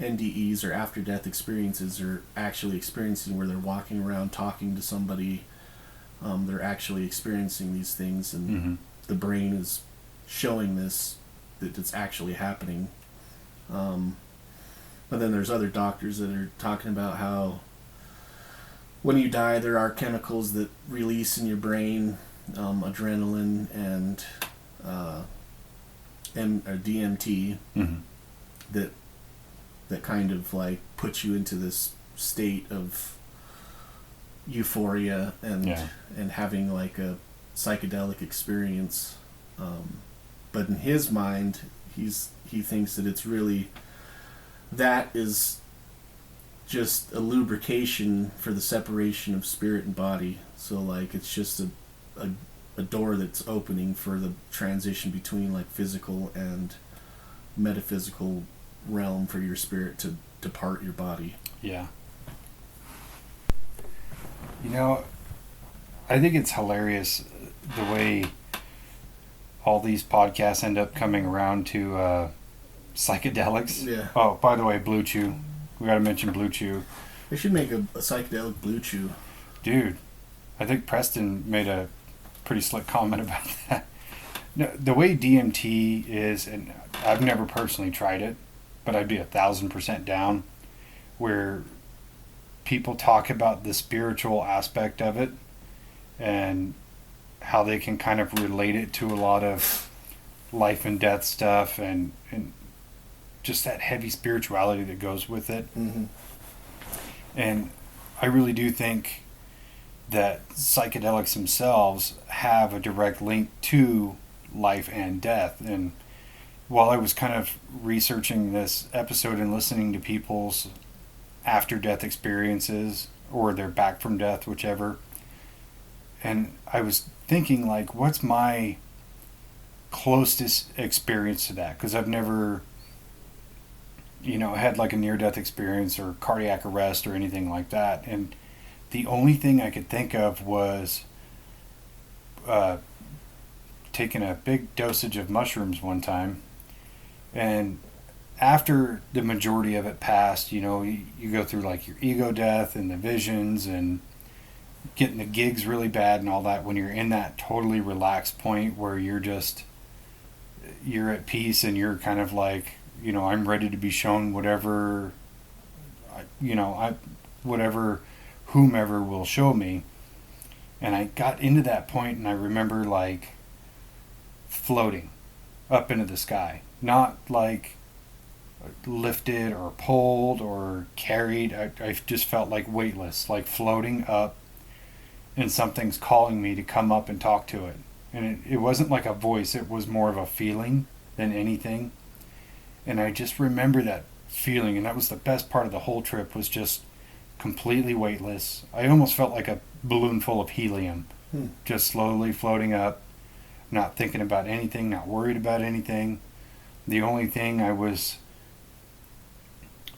NDEs or after death experiences are actually experiencing, where they're walking around talking to somebody. They're actually experiencing these things, and Mm-hmm. the brain is showing this, that it's actually happening. But then there's other doctors that are talking about how when you die, there are chemicals that release in your brain, adrenaline and or DMT, Mm-hmm. that kind of like puts you into this state of euphoria and having like a psychedelic experience. But in his mind, he thinks that it's really, that is just a lubrication for the separation of spirit and body. So like it's just a door that's opening for the transition between like physical and metaphysical realm for your spirit to depart your body. Yeah. You know, I think it's hilarious the way all these podcasts end up coming around to psychedelics. Yeah. Oh, by the way, Blue Chew. We got to mention Blue Chew. They should make a psychedelic Blue Chew. Dude, I think Preston made a pretty slick comment about that. No, the way DMT is, and I've never personally tried it, but I'd be 1,000% down, where people talk about the spiritual aspect of it and how they can kind of relate it to a lot of life and death stuff and just that heavy spirituality that goes with it. Mm-hmm. And I really do think that psychedelics themselves have a direct link to life and death. And while I was kind of researching this episode and listening to people's after-death experiences, or they're back from death, whichever, and I was thinking, like, what's my closest experience to that? Because I've never, had like a near-death experience or cardiac arrest or anything like that. And the only thing I could think of was taking a big dosage of mushrooms one time. And after the majority of it passed, you go through like your ego death and the visions and getting the gigs really bad and all that. When you're in that totally relaxed point where you're at peace and you're kind of like, I'm ready to be shown whatever, whatever whomever will show me. And I got into that point and I remember like floating up into the sky, not like lifted or pulled or carried. I just felt like weightless, like floating up, and something's calling me to come up and talk to it. And it wasn't like a voice, it was more of a feeling than anything. And I just remember that feeling, and that was the best part of the whole trip, was just completely weightless. I almost felt like a balloon full of helium, just slowly floating up, not thinking about anything, not worried about anything. The only thing I was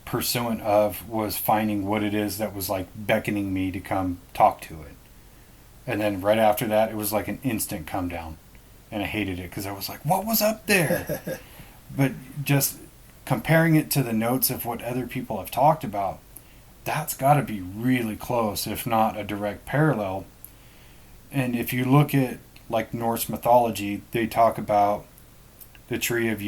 pursuant of was finding what it is that was like beckoning me to come talk to it. And then right after that, it was like an instant come down. And I hated it because I was like, what was up there? But just comparing it to the notes of what other people have talked about, that's got to be really close, if not a direct parallel. And if you look at like Norse mythology, they talk about the tree of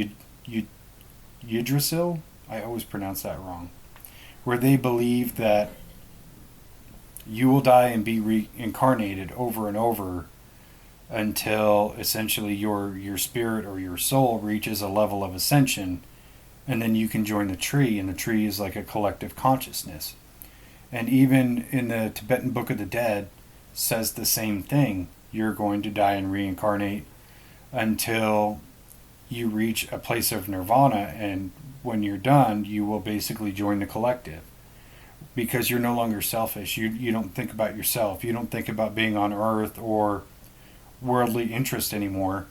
Yggdrasil. I always pronounce that wrong. Where they believe that you will die and be reincarnated over and over until essentially your spirit or your soul reaches a level of ascension, and then you can join the tree, and the tree is like a collective consciousness. And even in the Tibetan Book of the Dead says the same thing. You're going to die and reincarnate until you reach a place of nirvana, and when you're done, you will basically join the collective. Because you're no longer selfish. You don't think about yourself. You don't think about being on earth or worldly interest anymore,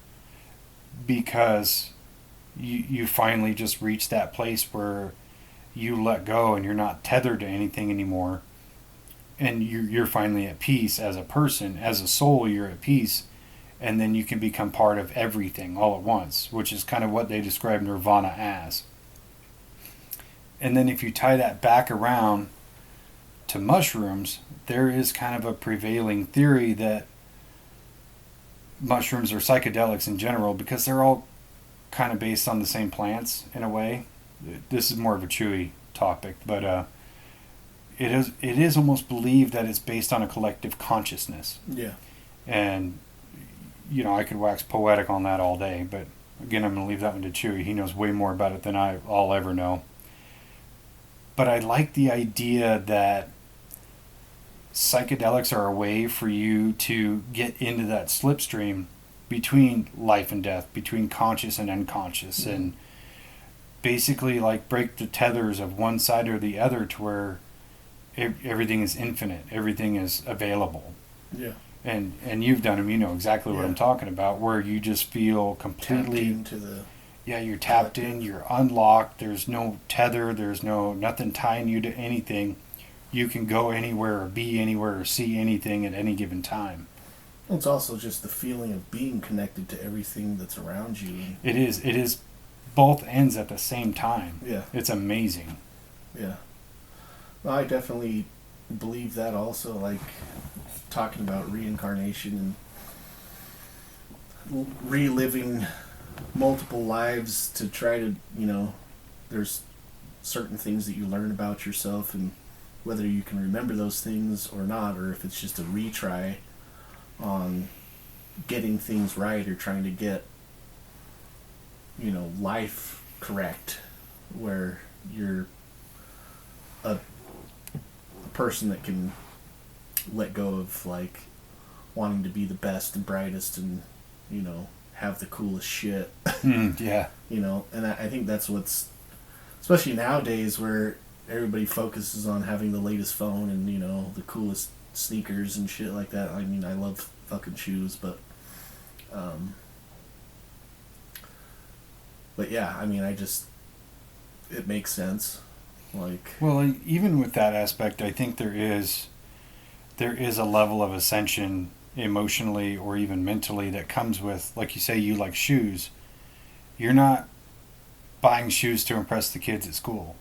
because you finally just reach that place where you let go and you're not tethered to anything anymore, and you're finally at peace as a person, as a soul. You're at peace, and then you can become part of everything all at once, which is kind of what they describe nirvana as. And then if you tie that back around to mushrooms, there is kind of a prevailing theory that mushrooms are psychedelics in general because they're all kind of based on the same plants in a way. This is more of a chewy topic, but it is almost believed that it's based on a collective consciousness. Yeah. And I could wax poetic on that all day, but again, I'm going to leave that one to Chewy. He knows way more about it than I'll ever know. But I like the idea that psychedelics are a way for you to get into that slipstream between life and death, between conscious and unconscious, and basically like break the tethers of one side or the other to where everything is infinite, everything is available. Yeah. And you've done them, you know exactly what I'm talking about, where you just feel completely tapped into the you're tapped in, you're unlocked, there's no tether, there's nothing tying you to anything. You can go anywhere or be anywhere or see anything at any given time. Well, it's also just the feeling of being connected to everything that's around you. It is both ends at the same time. Yeah. It's amazing. Yeah. Well, I definitely believe that also, like talking about reincarnation and reliving multiple lives to try to, there's certain things that you learn about yourself and whether you can remember those things or not, or if it's just a retry on getting things right or trying to get, life correct, where you're a person that can let go of like wanting to be the best and brightest and have the coolest shit. Yeah. And I think that's what's, especially nowadays where everybody focuses on having the latest phone and the coolest sneakers and shit like that. I mean, I love fucking shoes, but yeah, I mean, it makes sense. Like, well, even with that aspect, I think there is a level of ascension emotionally or even mentally that comes with, like you say, you like shoes. You're not buying shoes to impress the kids at school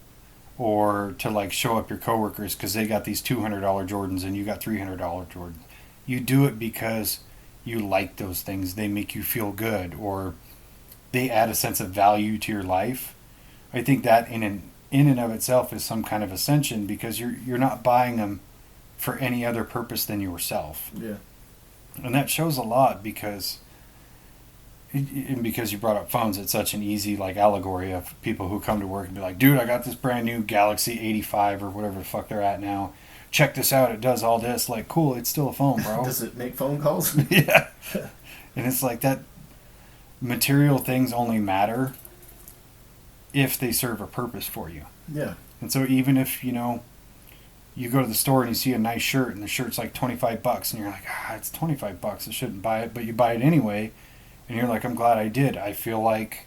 or to like show up your coworkers because they got these $200 Jordans and you got $300 Jordans. You do it because you like those things. They make you feel good or they add a sense of value to your life. I think that in and of itself is some kind of ascension because you're not buying them for any other purpose than yourself. Yeah. And that shows a lot because you brought up phones, it's such an easy like allegory of people who come to work and be like, dude, I got this brand new Galaxy 85 or whatever the fuck they're at now. Check this out. It does all this. Like, cool. It's still a phone, bro. Does it make phone calls? Yeah. And it's like that material things only matter if they serve a purpose for you. Yeah. And so even if, you go to the store and you see a nice shirt and the shirt's like $25 and you're like, it's $25. I shouldn't buy it, but you buy it anyway. And you're like, I'm glad I did. I feel like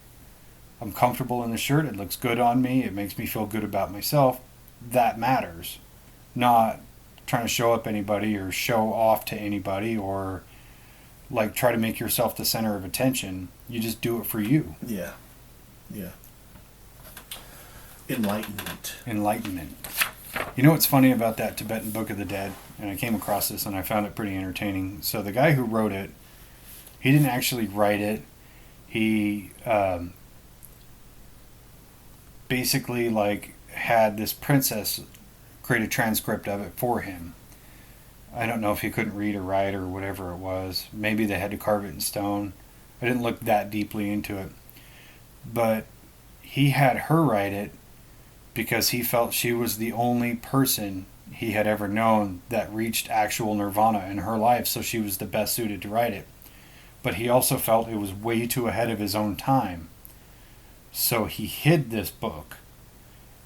I'm comfortable in the shirt. It looks good on me. It makes me feel good about myself. That matters. Not trying to show up anybody or show off to anybody or like try to make yourself the center of attention. You just do it for you. Yeah. Yeah. Enlightenment. You know what's funny about that Tibetan Book of the Dead? And I came across this and I found it pretty entertaining. So the guy who wrote it, he didn't actually write it. He basically like had this princess create a transcript of it for him. I don't know if he couldn't read or write or whatever it was. Maybe they had to carve it in stone. I didn't look that deeply into it. But he had her write it because he felt she was the only person he had ever known that reached actual nirvana in her life, so she was the best suited to write it. But he also felt it was way too ahead of his own time. So he hid this book,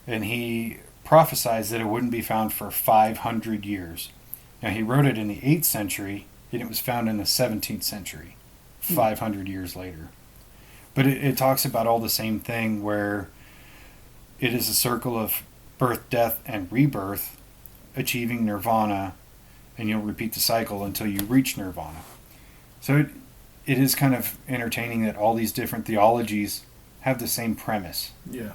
and he prophesied that it wouldn't be found for 500 years. Now, he wrote it in the 8th century, and it was found in the 17th century, 500 years later. But it talks about all the same thing where it is a circle of birth, death, and rebirth, achieving nirvana, and you'll repeat the cycle until you reach nirvana. So it is kind of entertaining that all these different theologies have the same premise. Yeah.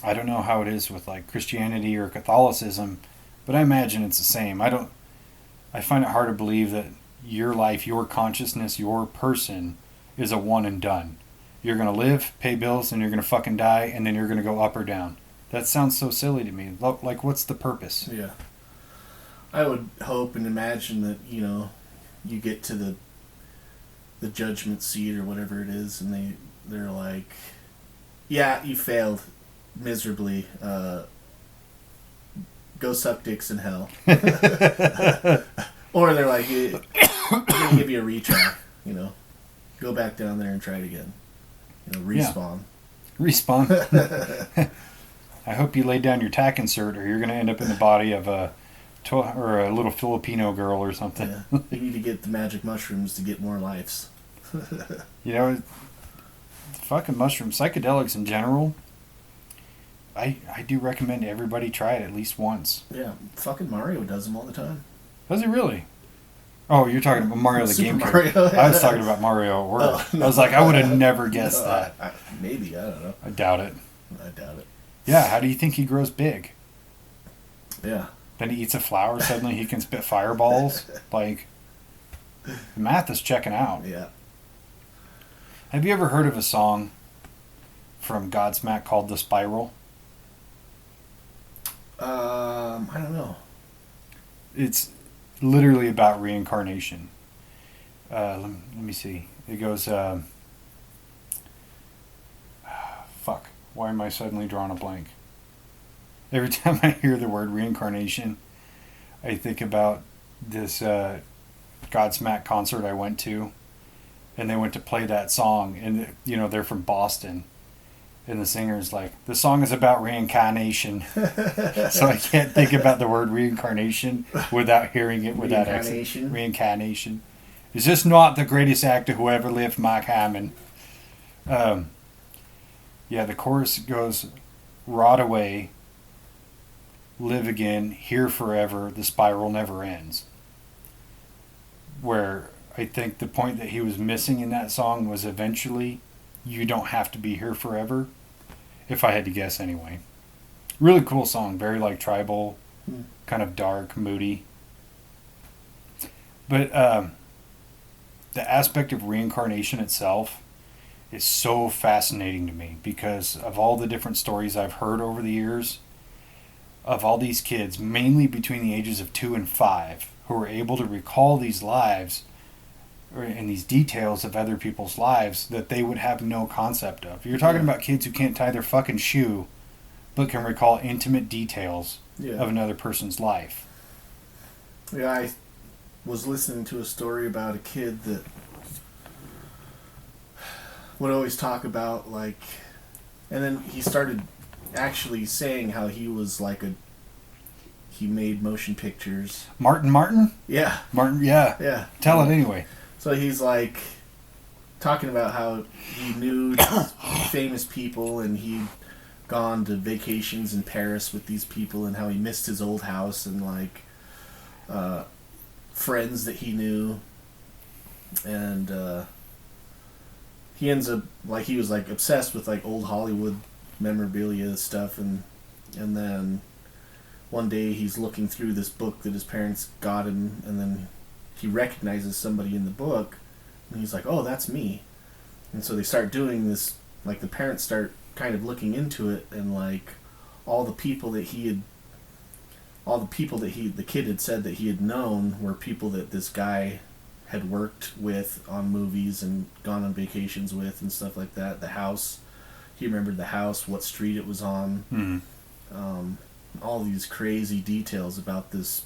I don't know how it is with like Christianity or Catholicism, but I imagine it's the same. I find it hard to believe that your life, your consciousness, your person is a one and done. You're going to live, pay bills, and you're going to fucking die, and then you're going to go up or down. That sounds so silly to me. Like, what's the purpose? Yeah. I would hope and imagine that, you get to the judgment seat or whatever it is, and they're like, yeah, you failed miserably. Go suck dicks in hell. Or they're like, we're going to give you a retry, Go back down there and try it again. Respawn. Yeah. Respawn. I hope you lay down your tack insert, or you're going to end up in the body of a little Filipino girl or something. Yeah. You need to get the magic mushrooms to get more lives. Fucking mushrooms, psychedelics in general, I do recommend everybody try it at least once. Yeah, fucking Mario does them all the time. Does he really? Oh, you're talking about Mario the Game Mario. Character. I was talking about Mario at work. Oh, no. I was like, I would have never guessed that. Maybe, I don't know. I doubt it. I doubt it. Yeah, how do you think he grows big? Yeah. Then he eats a flower, suddenly he can spit fireballs. Like, the math is checking out. Yeah. Have you ever heard of a song from Godsmack called The Spiral? I don't know. It's literally about reincarnation. Let me see. It goes, fuck. Why am I suddenly drawing a blank? Every time I hear the word reincarnation, I think about this Godsmack concert I went to, and they went to play that song, and they're from Boston, and the singer's like, the song is about reincarnation. So I can't think about the word reincarnation without hearing it with that accent. Reincarnation. Is this not the greatest actor who ever lived, Mark Hamill? Yeah, the chorus goes, rot away, live again, here forever, the spiral never ends. Where I think the point that he was missing in that song was eventually, you don't have to be here forever, if I had to guess anyway. Really cool song, very like tribal, kind of dark, moody. But the aspect of reincarnation itself is so fascinating to me because of all the different stories I've heard over the years of all these kids, mainly between the ages of 2 and 5, who are able to recall these lives and these details of other people's lives that they would have no concept of. You're talking about kids who can't tie their fucking shoe but can recall intimate details of another person's life. Yeah, I was listening to a story about a kid that would always talk about, like, and then he started actually saying how he was like he made motion pictures. Martin? Yeah. Martin, yeah. Yeah. Tell it anyway. So he's like talking about how he knew famous people and he'd gone to vacations in Paris with these people and how he missed his old house and like friends that he knew. And he ends up like he was like obsessed with like old Hollywood memorabilia stuff, and then one day he's looking through this book that his parents got him, and then he recognizes somebody in the book, and he's like, oh, that's me. And so they start doing this, like the parents start kind of looking into it, and like all the people that the kid had said that he had known were people that this guy had worked with on movies and gone on vacations with and stuff like that. The house, he remembered the house, what street it was on, all these crazy details about this.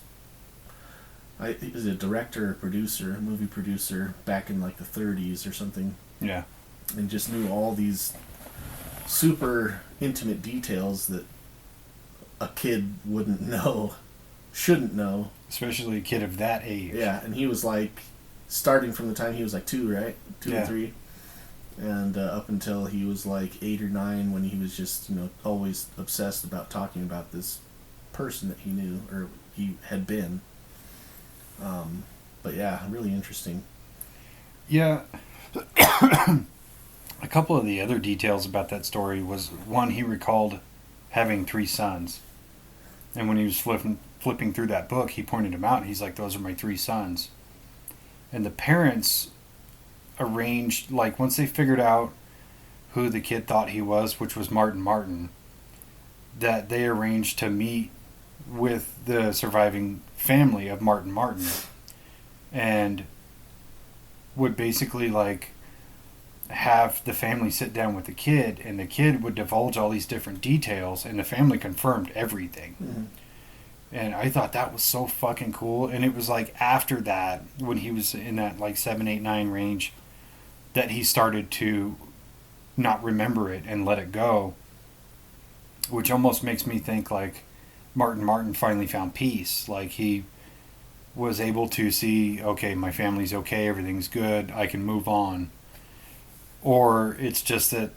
He was a director, a movie producer back in like the 30s or something. Yeah. And just knew all these super intimate details that a kid wouldn't know, shouldn't know. Especially a kid of that age. Yeah, and he was like, starting from the time he was like 2, right? 2 or 3. And up until he was like 8 or 9 when he was just, always obsessed about talking about this person that he knew or he had been. But yeah, really interesting. Yeah. A couple of the other details about that story was, one, he recalled having 3 sons. And when he was flipping through that book, he pointed them out, and he's like, those are my 3 sons. And the parents arranged, like, once they figured out who the kid thought he was, which was Martin, that they arranged to meet with the surviving family of Martin, and would basically, like, have the family sit down with the kid, and the kid would divulge all these different details, and the family confirmed everything. Mm-hmm. And I thought that was so fucking cool. And it was like after that, when he was in that like 7, 8, 9 range, that he started to not remember it and let it go, which almost makes me think like Martin finally found peace. Like he was able to see, okay, my family's okay, everything's good, I can move on. Or it's just that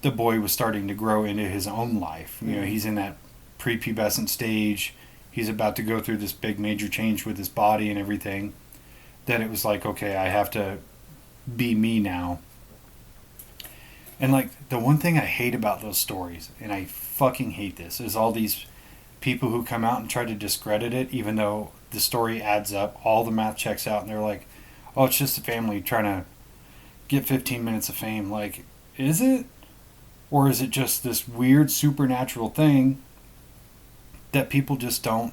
the boy was starting to grow into his own life. You know, he's in that prepubescent stage. He's about to go through this big major change with his body and everything. That it was like, okay, I have to be me now. And like the one thing I hate about those stories, and I fucking hate this, is all these people who come out and try to discredit it, even though the story adds up, all the math checks out, and they're like, oh, it's just a family trying to get 15 minutes of fame. Like, is it? Or is it just this weird supernatural thing that people just don't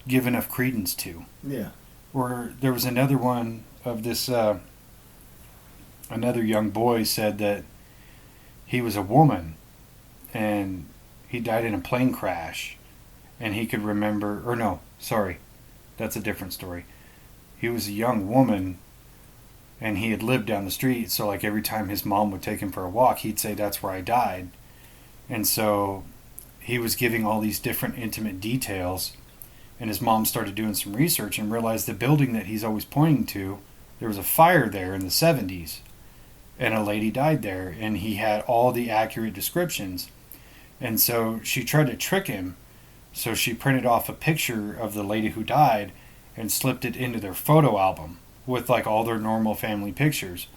give enough credence to? Yeah. Or there was another one of this, another young boy said that he was a woman and he died in a plane crash, and he could remember, or no, sorry, that's a different story. He was a young woman and he had lived down the street, so like every time his mom would take him for a walk, he'd say, that's where I died. And so he was giving all these different intimate details, and his mom started doing some research and realized the building that he's always pointing to, there was a fire there in the 70s, and a lady died there, and he had all the accurate descriptions. And so she tried to trick him, so she printed off a picture of the lady who died and slipped it into their photo album with like all their normal family pictures.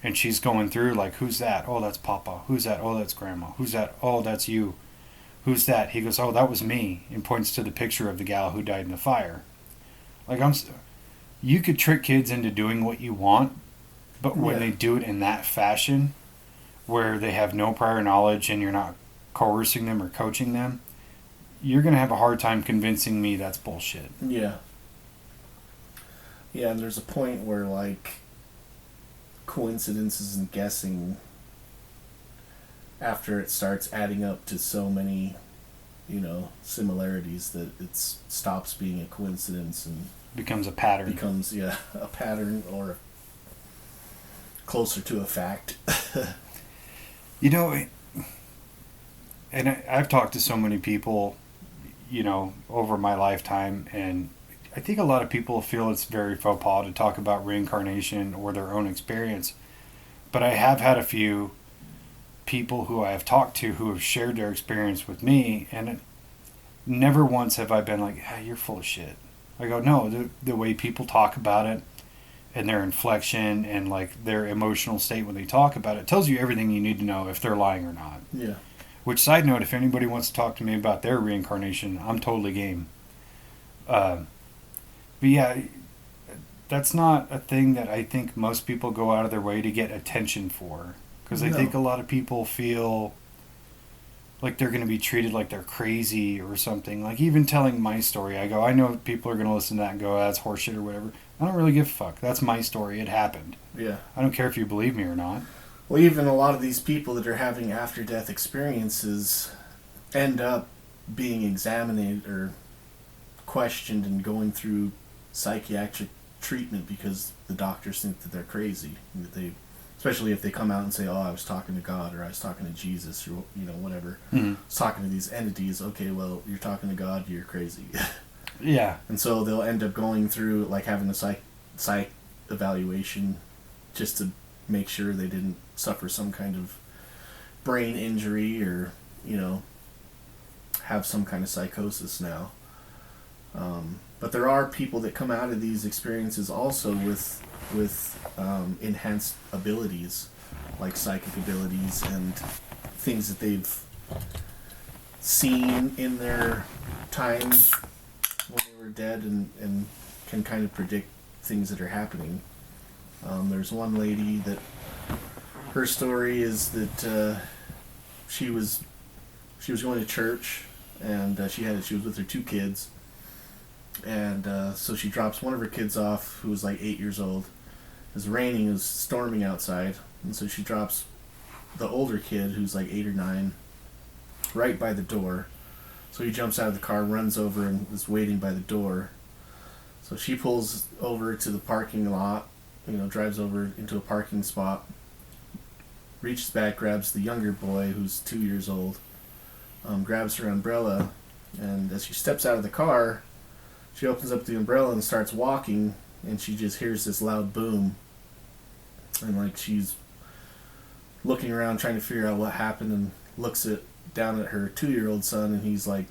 And she's going through like, who's that? Oh, that's Papa. Who's that? Oh, that's Grandma. Who's that? Oh, that's you. Who's that? He goes, oh, that was me, and points to the picture of the gal who died in the fire. Like, you could trick kids into doing what you want, but when they do it in that fashion, where they have no prior knowledge and you're not coercing them or coaching them, you're going to have a hard time convincing me that's bullshit. Yeah. Yeah, and there's a point where, like, coincidences and guessing, after it starts adding up to so many, similarities, that it stops being a coincidence and becomes a pattern. Becomes, a pattern, or closer to a fact. And I've talked to so many people, over my lifetime, and I think a lot of people feel it's very faux pas to talk about reincarnation or their own experience. But I have had a few people who I have talked to who have shared their experience with me, and never once have I been like, hey, you're full of shit. I go, no, the way people talk about it and their inflection and like their emotional state when they talk about it tells you everything you need to know if they're lying or not. Yeah. Which, side note, if anybody wants to talk to me about their reincarnation, I'm totally game. But yeah, that's not a thing that I think most people go out of their way to get attention for. Because I think a lot of people feel like they're going to be treated like they're crazy or something. Like, even telling my story, I go, I know people are going to listen to that and go, that's horseshit or whatever. I don't really give a fuck. That's my story. It happened. Yeah. I don't care if you believe me or not. Well, even a lot of these people that are having after-death experiences end up being examined or questioned and going through psychiatric treatment because the doctors think that they're crazy. That they, especially if they come out and say, oh, I was talking to God, or I was talking to Jesus, or whatever. Mm-hmm. I was talking to these entities. Okay, well, you're talking to God, you're crazy. Yeah. And so they'll end up going through, like, having a psych evaluation just to make sure they didn't suffer some kind of brain injury or, have some kind of psychosis now. But there are people that come out of these experiences also with enhanced abilities, like psychic abilities and things that they've seen in their time when they were dead, and can kind of predict things that are happening. There's one lady that her story is that she was going to church, and she was with her 2 kids, and so she drops one of her kids off who was like 8 years old. It was raining, it was storming outside, and so she drops the older kid who's like 8 or 9 right by the door. So he jumps out of the car, runs over, and is waiting by the door. So she pulls over to the parking lot, drives over into a parking spot, reaches back, grabs the younger boy who's 2 years old, grabs her umbrella, and as she steps out of the car, she opens up the umbrella and starts walking, and she just hears this loud boom. And like she's looking around trying to figure out what happened, and looks down at her 2-year-old son, and he's like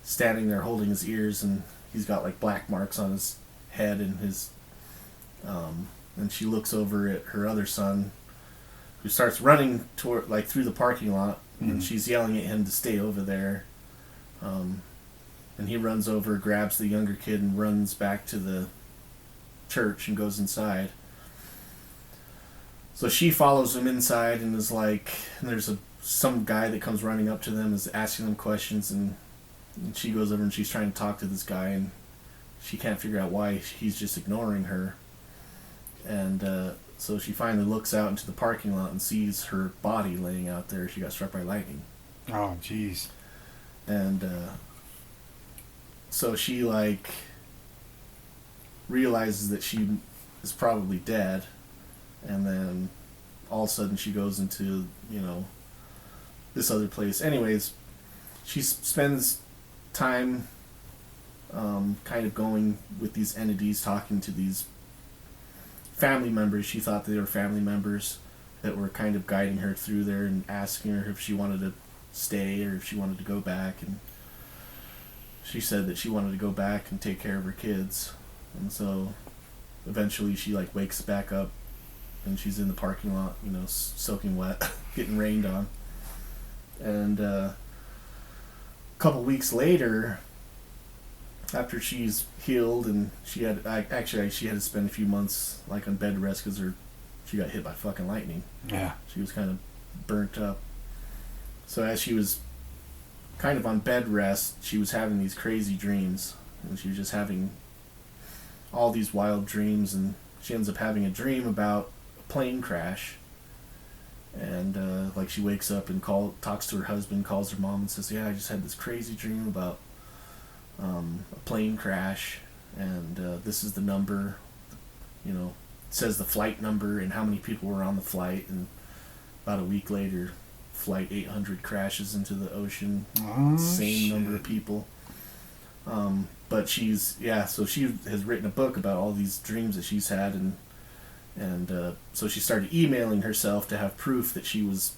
standing there holding his ears, and he's got like black marks on his head and his and she looks over at her other son, who starts running toward like through the parking lot, and she's yelling at him to stay over there. And he runs over, grabs the younger kid, and runs back to the church and goes inside. So she follows him inside, and is like, and there's some guy that comes running up to them, is asking them questions, and she goes over and she's trying to talk to this guy, and she can't figure out why he's just ignoring her. And so she finally looks out into the parking lot and sees her body laying out there. She got struck by lightning. Oh, jeez. And so she like realizes that she is probably dead, and then all of a sudden she goes into this other place. Anyways, she spends time kind of going with these entities, talking to these family members. She thought they were family members that were kind of guiding her through there and asking her if she wanted to stay or if she wanted to go back, and she said that she wanted to go back and take care of her kids. And so eventually she like wakes back up, and she's in the parking lot, soaking wet, getting rained on. And a couple weeks later, after she's healed, and she had to spend a few months like on bed rest because she got hit by fucking lightning. Yeah. She was kind of burnt up. So as she was kind of on bed rest, she was having these crazy dreams, and she was just having all these wild dreams, and she ends up having a dream about a plane crash. And like she wakes up and talks to her husband, calls her mom, and says, "Yeah, I just had this crazy dream about a plane crash, and this is the number, it says the flight number and how many people were on the flight." And about a week later, flight 800 crashes into the ocean. Oh, same shit. number of people. But she has written a book about all these dreams that she's had, and so she started emailing herself to have proof that she was,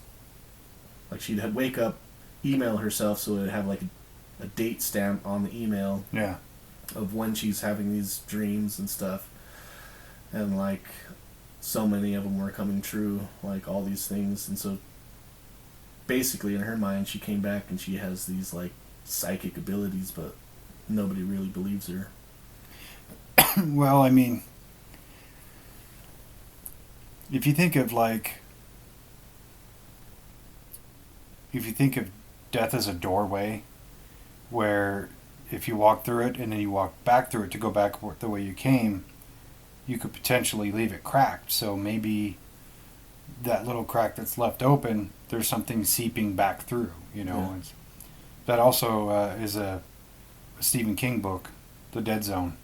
like, she'd wake up, email herself so it would have like a date stamp on the email. Yeah. Of when she's having these dreams and stuff. And like so many of them were coming true, like all these things. And so basically in her mind she came back and she has these like psychic abilities, but nobody really believes her. Well, I mean, if you think of death as a doorway, where if you walk through it and then you walk back through it to go back the way you came, you could potentially leave it cracked. So maybe that little crack that's left open, there's something seeping back through, Yeah. That also is a Stephen King book, The Dead Zone.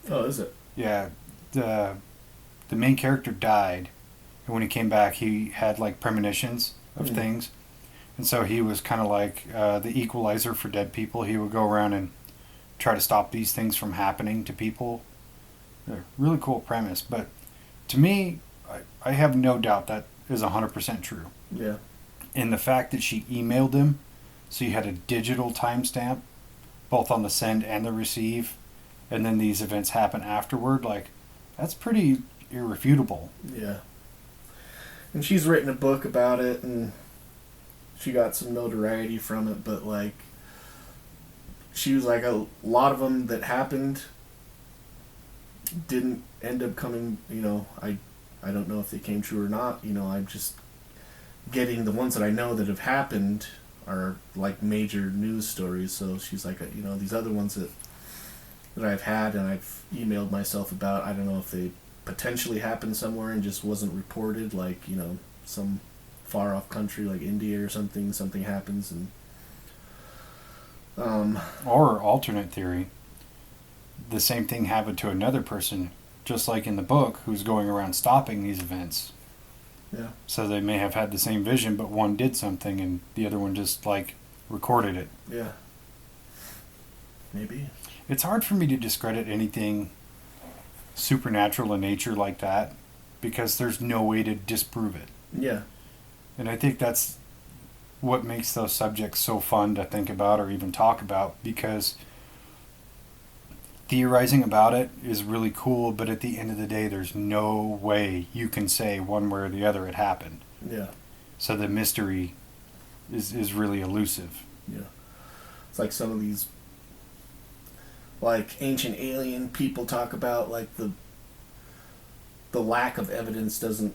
Oh, is it? Yeah, the main character died, and when he came back, he had like premonitions of things, and so he was kind of like the equalizer for dead people. He would go around and try to stop these things from happening to people. Really cool premise, but to me, I have no doubt that is 100% true. Yeah. And the fact that she emailed him, so you had a digital timestamp, both on the send and the receive, and then these events happen afterward, like, that's pretty irrefutable. Yeah. And she's written a book about it, and she got some notoriety from it, but like she was like a lot of them that happened didn't end up coming. I don't know if they came true or not. I'm just getting the ones that I know that have happened are like major news stories. So she's like, these other ones that I've had and I've emailed myself about. I don't know if they potentially happened somewhere and just wasn't reported. Like some far off country like India or something. Something happens and. Or alternate theory, the same thing happened to another person, just like in the book, who's going around stopping these events. Yeah. So they may have had the same vision, but one did something and the other one just like recorded it. Yeah. Maybe. It's hard for me to discredit anything supernatural in nature like that because there's no way to disprove it. Yeah. And I think that's what makes those subjects so fun to think about or even talk about, because theorizing about it is really cool, but at the end of the day there's no way you can say one way or the other it happened. Yeah. So the mystery is really elusive. Yeah. It's like some of these like ancient alien people talk about, like the lack of evidence doesn't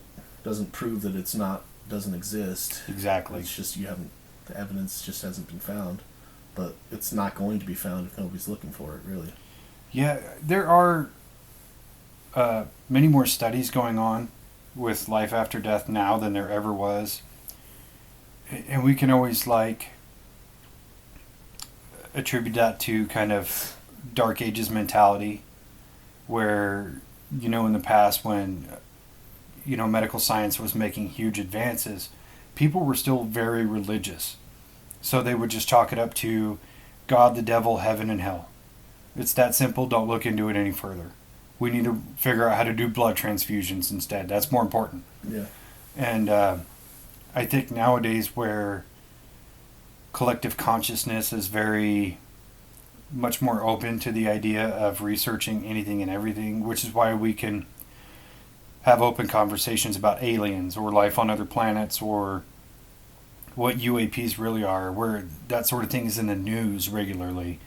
prove that it's not doesn't exist. Exactly. It's just the evidence just hasn't been found, but it's not going to be found if nobody's looking for it, really. Yeah, there are many more studies going on with life after death now than there ever was, and we can always like attribute that to kind of Dark Ages mentality, where in the past when medical science was making huge advances, people were still very religious. So they would just chalk it up to God, the devil, heaven, and hell. It's that simple. Don't look into it any further. We need to figure out how to do blood transfusions instead. That's more important. Yeah. And I think nowadays where collective consciousness is very much more open to the idea of researching anything and everything, which is why we can have open conversations about aliens or life on other planets or what UAPs really are, where that sort of thing is in the news regularly.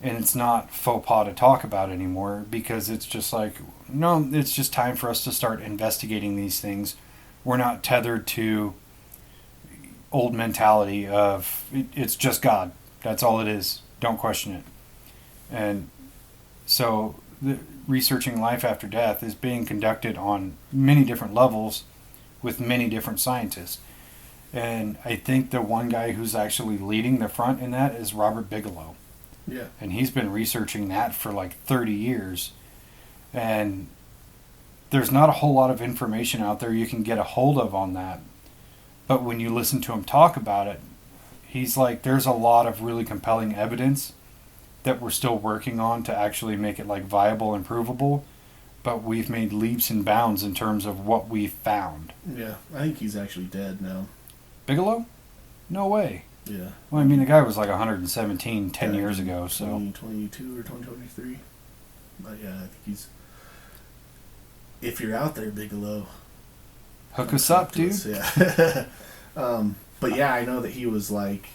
And it's not faux pas to talk about anymore, because it's just like, no, it's just time for us to start investigating these things. We're not tethered to old mentality of it's just God. That's all it is. Don't question it. And so researching life after death is being conducted on many different levels with many different scientists. And I think the one guy who's actually leading the front in that is Robert Bigelow. Yeah. And he's been researching that for like 30 years. And there's not a whole lot of information out there you can get a hold of on that. But when you listen to him talk about it, he's like, there's a lot of really compelling evidence that we're still working on to actually make it like viable and provable. But we've made leaps and bounds in terms of what we've found. Yeah. I think he's actually dead now. Bigelow? No way. Yeah. Well, I mean, the guy was like 117 10 years ago, so. 2022 or 2023. But yeah, I think he's... If you're out there, Bigelow... Hook us up, dude. Yeah. But yeah, I know that he was like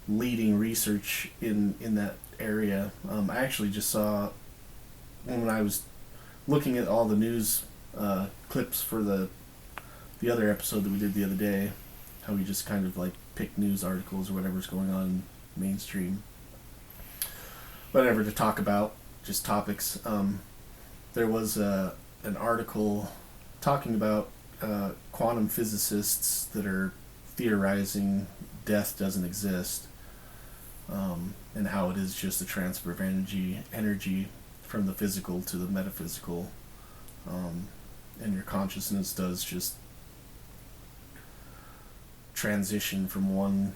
leading research in that area. I actually just saw, when I was looking at all the news clips for the other episode that we did the other day, how we just kind of like pick news articles or whatever's going on mainstream, whatever to talk about, just topics. There was an article talking about quantum physicists that are theorizing death doesn't exist, and how it is just a transfer of energy from the physical to the metaphysical, and your consciousness does just transition from one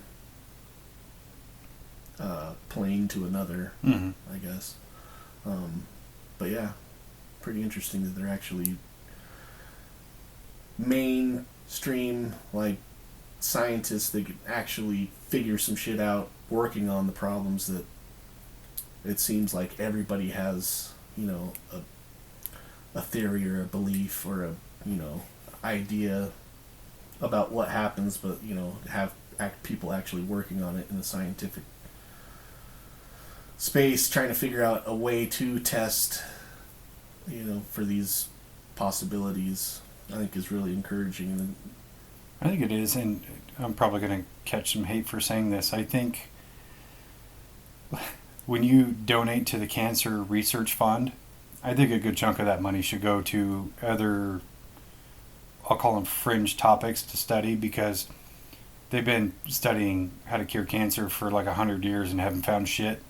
plane to another, I guess. But yeah, pretty interesting that they're actually mainstream like scientists that can actually figure some shit out, working on the problems that it seems like everybody has, a theory or a belief or a idea about what happens, but have people actually working on it in a scientific space, trying to figure out a way to test, for these possibilities, I think is really encouraging. I think it is, and I'm probably going to catch some hate for saying this. I think when you donate to the Cancer Research Fund, I think a good chunk of that money should go to other, I'll call them fringe topics to study, because they've been studying how to cure cancer for like 100 years and haven't found shit.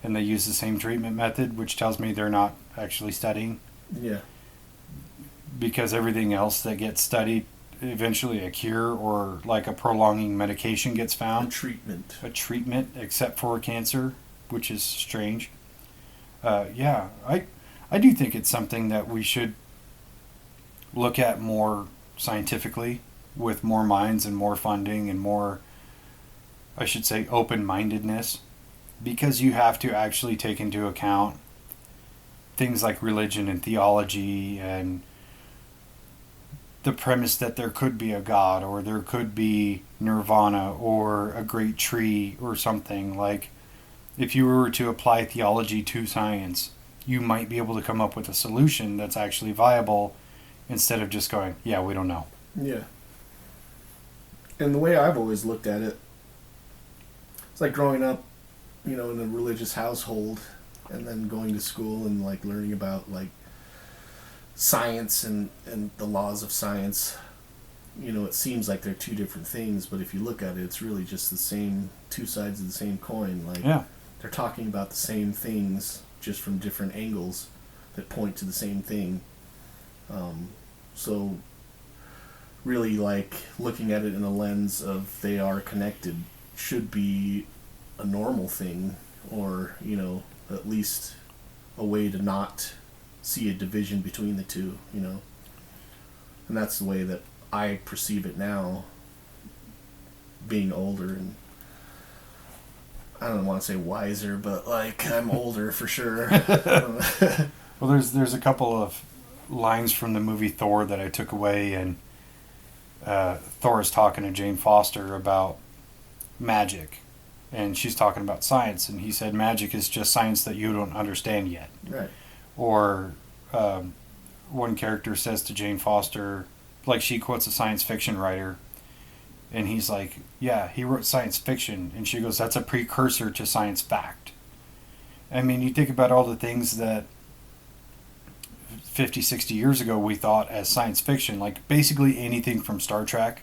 And they use the same treatment method, which tells me they're not actually studying. Yeah. Because everything else that gets studied, eventually a cure or like a prolonging medication gets found. A treatment, except for cancer, which is strange. Yeah, I do think it's something that we should look at more scientifically, with more minds and more funding and more, I should say, open-mindedness, because you have to actually take into account things like religion and theology and the premise that there could be a God, or there could be nirvana, or a great tree, or something. Like, if you were to apply theology to science, you might be able to come up with a solution that's actually viable, instead of just going, yeah, we don't know. Yeah. And the way I've always looked at it, it's like growing up, in a religious household, and then going to school and like learning about like science and the laws of science. It seems like they're two different things, but if you look at it, it's really just the same, two sides of the same coin. Like, yeah, they're talking about the same things, just from different angles that point to the same thing. So really, like, looking at it in a lens of they are connected should be a normal thing, or at least a way to not see a division between the two, and that's the way that I perceive it now, being older, and I don't want to say wiser, but like, I'm older for sure. Well, there's a couple of lines from the movie Thor that I took away, and Thor is talking to Jane Foster about magic, and she's talking about science, and he said magic is just science that you don't understand yet. Right. Or one character says to Jane Foster, like, she quotes a science fiction writer, and he's like, yeah, he wrote science fiction, and she goes, that's a precursor to science fact. I mean, you think about all the things that 50, 60 years ago we thought as science fiction, like basically anything from Star Trek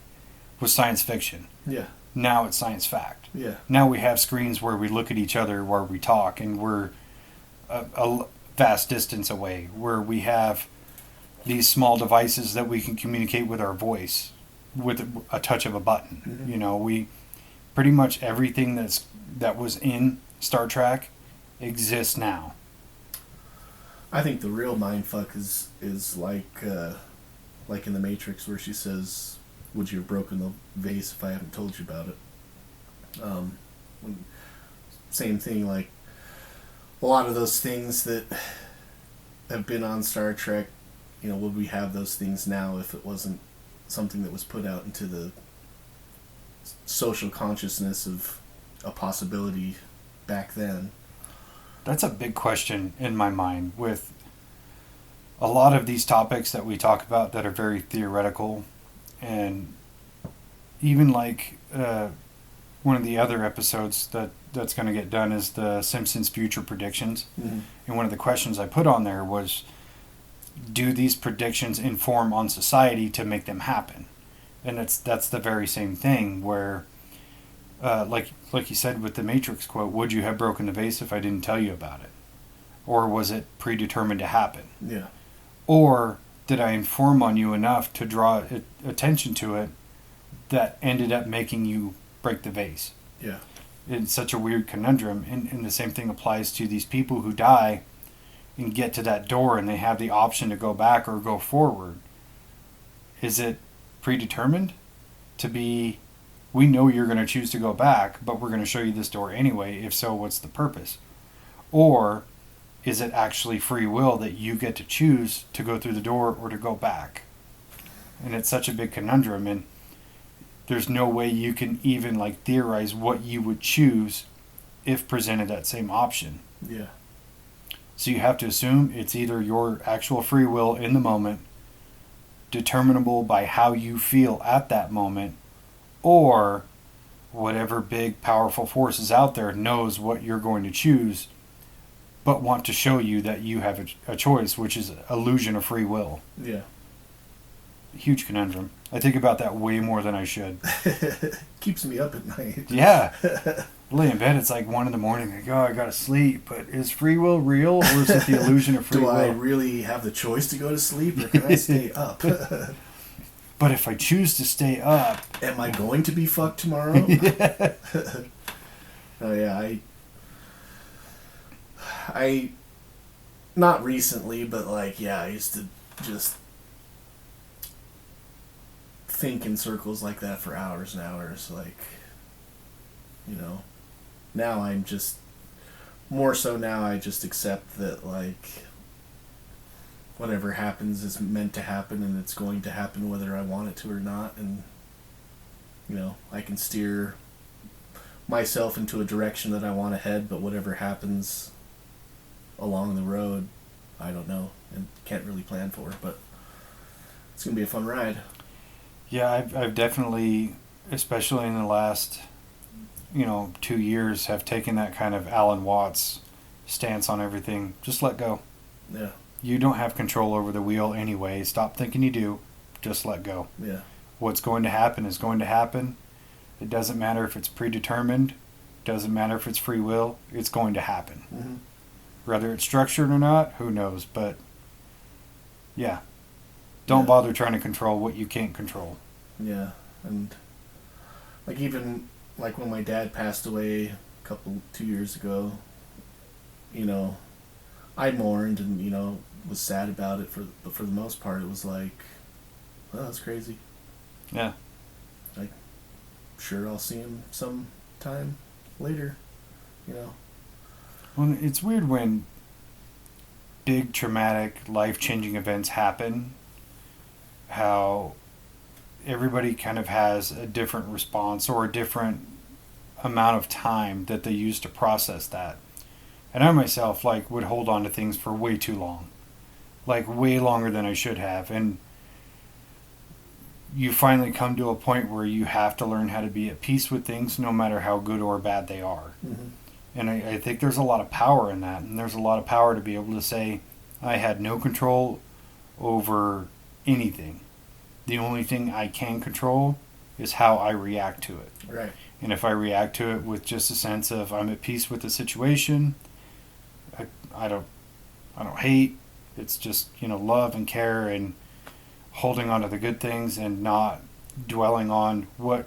was science fiction. Yeah. Now it's science fact. Yeah. Now we have screens where we look at each other while we talk, and we're a vast distance away, where we have these small devices that we can communicate with our voice with a touch of a button. Mm-hmm. We pretty much everything that was in Star Trek exists now. I think the real mindfuck is like in the Matrix, where she says, "Would you have broken the vase if I haven't told you about it?" Same thing. Like, a lot of those things that have been on Star Trek, would we have those things now if it wasn't something that was put out into the social consciousness of a possibility back then? That's a big question in my mind, with a lot of these topics that we talk about that are very theoretical, and even like one of the other episodes that's going to get done is the Simpsons future predictions. Mm-hmm. And one of the questions I put on there was, do these predictions inform on society to make them happen? And that's the very same thing, where like you said with the Matrix quote, would you have broken the vase if I didn't tell you about it? Or was it predetermined to happen? Yeah. Or did I inform on you enough to draw attention to it that ended up making you break the vase? Yeah. It's such a weird conundrum. And the same thing applies to these people who die and get to that door and they have the option to go back or go forward. Is it predetermined to be, we know you're going to choose to go back, but we're going to show you this door anyway? If so, what's the purpose? Or is it actually free will that you get to choose to go through the door or to go back? And it's such a big conundrum. And there's no way you can even like theorize what you would choose if presented that same option. Yeah. So you have to assume it's either your actual free will in the moment, determinable by how you feel at that moment, or whatever big powerful force is out there knows what you're going to choose, but want to show you that you have a choice, which is illusion of free will. Yeah. Huge conundrum. I think about that way more than I should. Keeps me up at night. Yeah. Lay in bed, it's like 1 a.m. I go, I gotta sleep, but is free will real, or is it the illusion of free will? Do I really have the choice to go to sleep, or can I stay up? But if I choose to stay up... Am I going to be fucked tomorrow? Yeah. Oh, yeah, I... Not recently, but, like, yeah, I used to just think in circles like that for hours and hours, like, you know. Now I'm just... More so now I just accept that, like... Whatever happens is meant to happen, and it's going to happen whether I want it to or not, and you know, I can steer myself into a direction that I want to head, but whatever happens along the road, I don't know and can't really plan for, but it's gonna be a fun ride. Yeah, I've definitely, especially in the last 2 years, have taken that kind of Alan Watts stance on everything. Just let go. Yeah. You don't have control over the wheel anyway. Stop thinking you do. Just let go. Yeah. What's going to happen is going to happen. It doesn't matter if it's predetermined. It doesn't matter if it's free will. It's going to happen. Mm-hmm. Whether it's structured or not, who knows? But yeah, don't bother trying to control what you can't control. Yeah, and like even like when my dad passed away 2 years ago, you know, I mourned and was sad about it, but for the most part it was like, well, that's crazy. Yeah. Like, sure, I'll see him sometime later, Well, it's weird when big traumatic life-changing events happen, how everybody kind of has a different response or a different amount of time that they use to process that. And I myself would hold on to things for way too long. Way longer than I should have. And you finally come to a point where you have to learn how to be at peace with things no matter how good or bad they are. Mm-hmm. And I think there's a lot of power in that. And there's a lot of power to be able to say, I had no control over anything. The only thing I can control is how I react to it. Right. And if I react to it with just a sense of I'm at peace with the situation, I don't hate. It's just love and care and holding on to the good things and not dwelling on what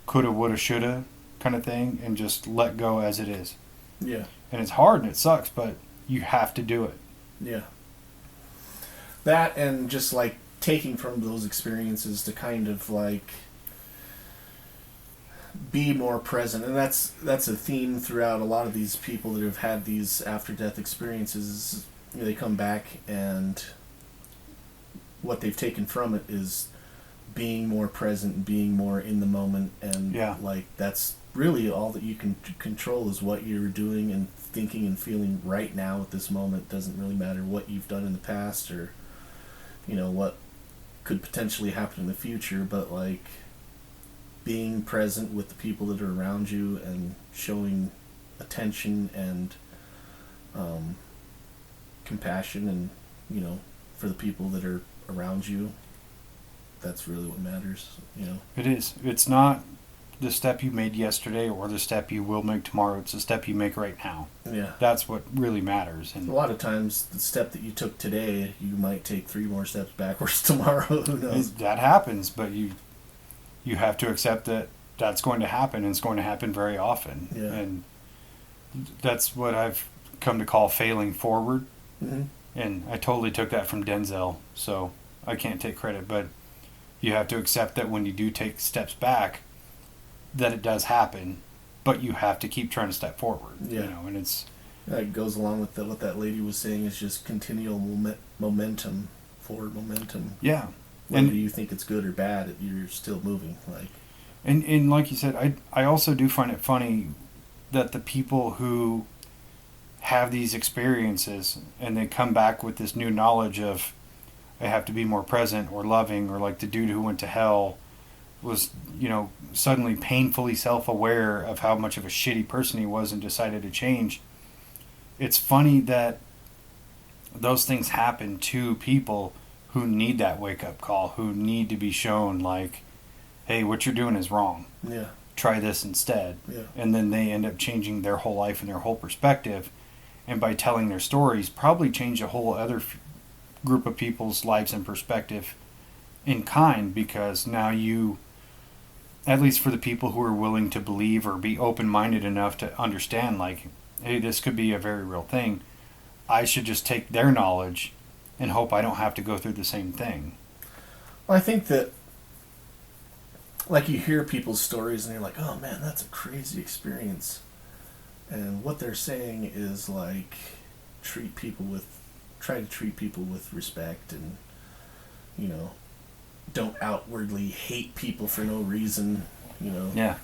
coulda, woulda, shoulda kind of thing, and just let go as it is. Yeah. And it's hard and it sucks, but you have to do it. Yeah. That and just taking from those experiences to kind of be more present, and that's a theme throughout a lot of these people that have had these after death experiences. They come back and what they've taken from it is being more present, being more in the moment, and that's really all that you can control is what you're doing and thinking and feeling right now at this moment. Doesn't really matter what you've done in the past or what could potentially happen in the future, but being present with the people that are around you and showing attention and compassion and for the people that are around you. That's really what matters. It is. It's not the step you made yesterday or the step you will make tomorrow. It's the step you make right now. Yeah. That's what really matters. And a lot of times the step that you took today, you might take 3 more steps backwards tomorrow. Who knows? That happens, but you have to accept that that's going to happen, and it's going to happen very often. Yeah. And that's what I've come to call failing forward. Mm-hmm. And I totally took that from Denzel, so I can't take credit, but you have to accept that when you do take steps back, that it does happen, but you have to keep trying to step forward. Yeah. And it's... That goes along with what that lady was saying is just continual momentum, forward momentum. Yeah. Whether you think it's good or bad, you're still moving. And like you said, I also do find it funny that the people who have these experiences and they come back with this new knowledge of I have to be more present or loving, or like the dude who went to hell was, suddenly painfully self-aware of how much of a shitty person he was and decided to change. It's funny that those things happen to people who need that wake-up call, who need to be shown like, hey, what you're doing is wrong. Yeah. Try this instead. Yeah. And then they end up changing their whole life and their whole perspective, and by telling their stories probably change a whole other group of people's lives and perspective in kind, because now you, at least for the people who are willing to believe or be open-minded enough to understand, like, hey, this could be a very real thing, I should just take their knowledge and hope I don't have to go through the same thing. Well, I think that, like, you hear people's stories and you're like, oh man, that's a crazy experience. And what they're saying is like, try to treat people with respect, and, don't outwardly hate people for no reason, Yeah.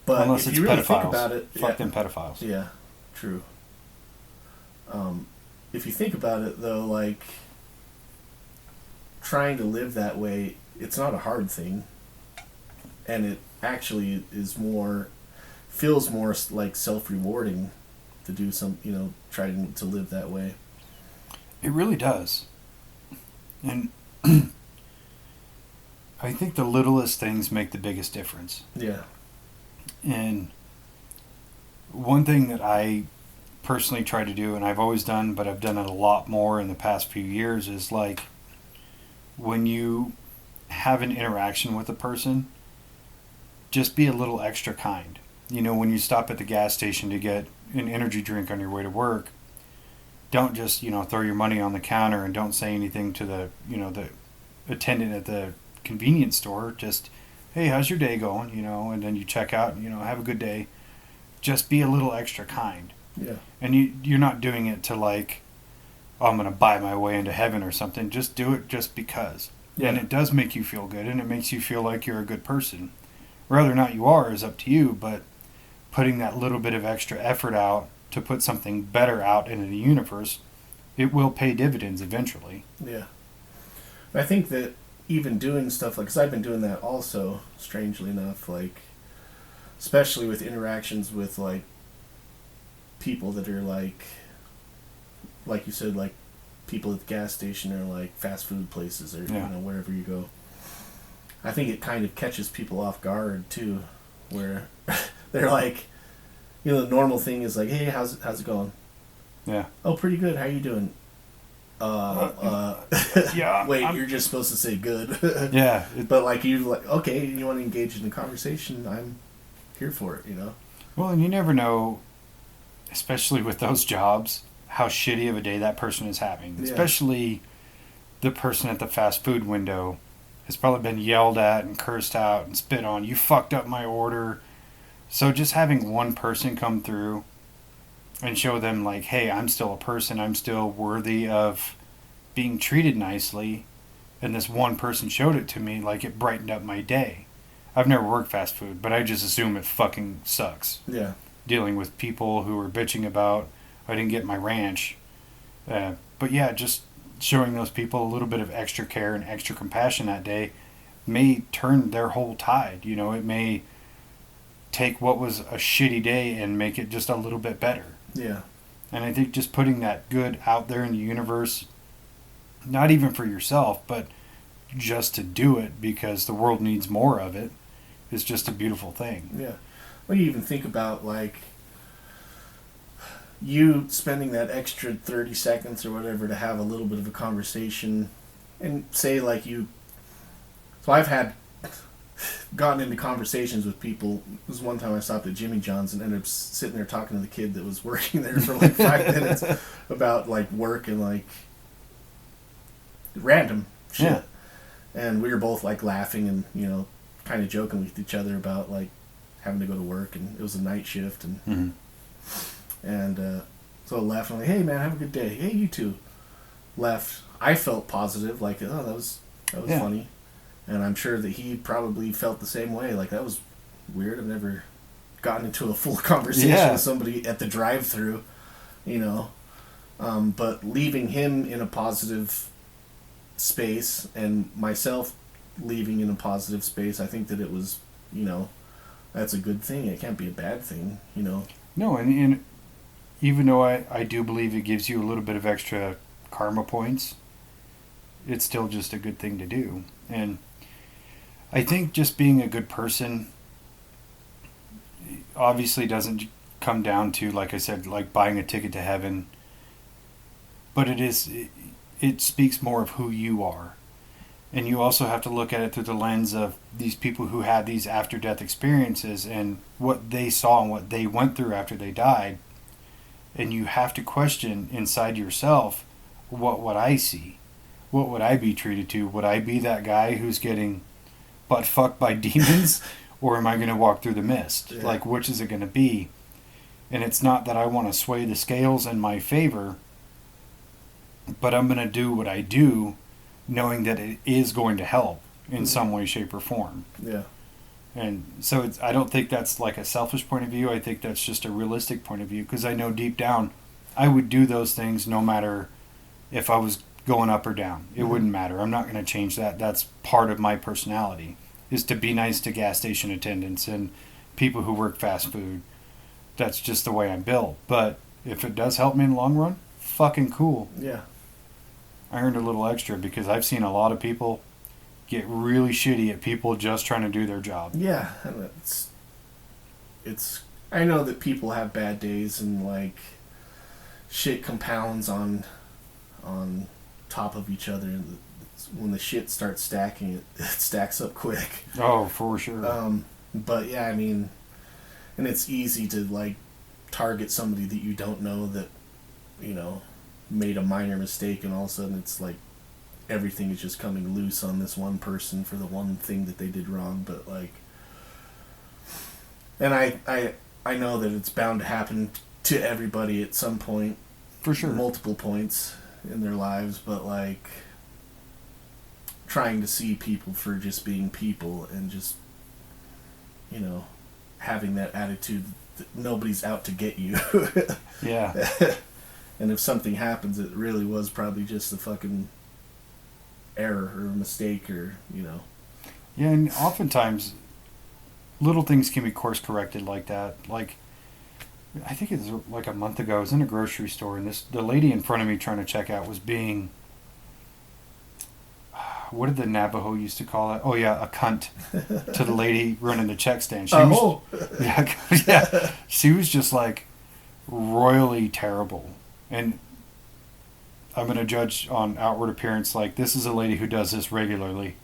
But unless if it's you really pedophiles. think about it, Fuck them pedophiles. Yeah, true. If you think about it, though, like, trying to live that way, it's not a hard thing, and it actually feels more like self-rewarding to do try to live that way. It really does. And I think the littlest things make the biggest difference. Yeah. And one thing that I personally try to do, and I've always done, but I've done it a lot more in the past few years, is like, when you have an interaction with a person, just be a little extra kind. When you stop at the gas station to get an energy drink on your way to work, don't just, throw your money on the counter and don't say anything to the attendant at the convenience store. Just, hey, how's your day going? And then you check out and, have a good day. Just be a little extra kind. Yeah. And you're not doing it to like, oh, I'm going to buy my way into heaven or something. Just do it just because. Yeah. And it does make you feel good, and it makes you feel like you're a good person. Whether or not you are is up to you, but putting that little bit of extra effort out to put something better out into the universe, it will pay dividends eventually. Yeah. I think that even doing stuff like, because I've been doing that also, strangely enough, like, especially with interactions with, like, people that are like you said, like people at the gas station or like fast food places or wherever you go. I think it kind of catches people off guard too, where they're like, the normal thing is like, hey, how's it going? Yeah. Oh, pretty good. How you doing? Yeah. Wait, you're just supposed to say good. Yeah. But like, okay, you want to engage in the conversation, I'm here for it, Well, and you never know, especially with those jobs, how shitty of a day that person is having. Yeah. Especially the person at the fast food window has probably been yelled at and cursed out and spit on. You fucked up my order. So just having one person come through and show them like, hey, I'm still a person. I'm still worthy of being treated nicely. And this one person showed it to me, like, it brightened up my day. I've never worked fast food, but I just assume it fucking sucks. Yeah. Dealing with people who are bitching about, I didn't get my ranch. But yeah, just showing those people a little bit of extra care and extra compassion that day may turn their whole tide. It may take what was a shitty day and make it just a little bit better. Yeah. And I think just putting that good out there in the universe, not even for yourself, but just to do it because the world needs more of it, is just a beautiful thing. Yeah. Well, you even think about, like, you spending that extra 30 seconds or whatever to have a little bit of a conversation, and say, like, so I've gotten into conversations with people. There was one time I stopped at Jimmy John's and ended up sitting there talking to the kid that was working there for like 5 minutes about like work and like random shit. Yeah. And we were both like laughing and, kind of joking with each other about like having to go to work, and it was a night shift, and so I left and I'm like, hey man, have a good day. Hey, you too. Left. I felt positive, like, oh, that was funny. And I'm sure that he probably felt the same way. Like, that was weird. I've never gotten into a full conversation with somebody at the drive-thru, you know. But leaving him in a positive space and myself leaving in a positive space, I think that it was, you know, that's a good thing. It can't be a bad thing, you know. No, and even though I do believe it gives you a little bit of extra karma points, it's still just a good thing to do. And I think just being a good person obviously doesn't come down to, like I said, like buying a ticket to heaven, but it speaks more of who you are. And you also have to look at it through the lens of these people who had these after-death experiences and what they saw and what they went through after they died. And you have to question inside yourself, what would I see? What would I be treated to? Would I be that guy who's getting butt fucked by demons? Or am I going to walk through the mist? Yeah. Like, which is it going to be? And it's not that I want to sway the scales in my favor, but I'm going to do what I do knowing that it is going to help in some way, shape, or form. Yeah. And so I don't think that's like a selfish point of view. I think that's just a realistic point of view, because I know deep down I would do those things no matter if I was going up or down. It wouldn't matter. I'm not going to change that. That's part of my personality, is to be nice to gas station attendants and people who work fast food. That's just the way I'm built. But if it does help me in the long run, fucking cool. Yeah. I earned a little extra because I've seen a lot of people get really shitty at people just trying to do their job. Yeah, and it's I know that people have bad days and like shit compounds on top of each other, and when the shit starts stacking, it stacks up quick. Oh, for sure. But yeah, I mean, and it's easy to like target somebody that you don't know that, you know, made a minor mistake, and all of a sudden it's like everything is just coming loose on this one person for the one thing that they did wrong. But like, and I know that it's bound to happen to everybody at some point, For sure. multiple points in their lives, but like trying to see people for just being people and just, you know, having that attitude that nobody's out to get you. Yeah. And if something happens, it really was probably just a fucking error or a mistake, or, you know. Yeah, and oftentimes little things can be course corrected like that. Like, I think it was like a month ago, I was in a grocery store, and the lady in front of me trying to check out was being, what did the Navajo used to call it? Oh yeah, a cunt to the lady running the check stand. Yeah, she was just like royally terrible. And I'm going to judge on outward appearance. Like, this is a lady who does this regularly.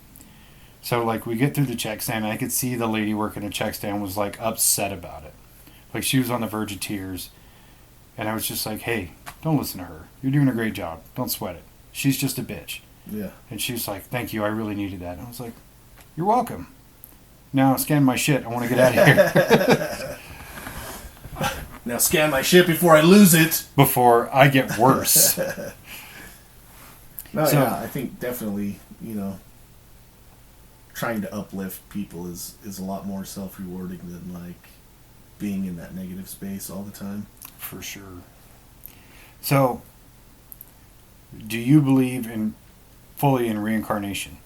So like, we get through the check stand, and I could see the lady working the check stand was like upset about it. Like, she was on the verge of tears. And I was just like, hey, don't listen to her. You're doing a great job. Don't sweat it. She's just a bitch. Yeah. And she was like, thank you, I really needed that. And I was like, you're welcome. Now scan my shit. I want to get out of here. Now scan my shit before I lose it. Before I get worse. No, yeah, I think definitely, you know, trying to uplift people is a lot more self-rewarding than like being in that negative space all the time. For sure. So, do you believe fully in reincarnation?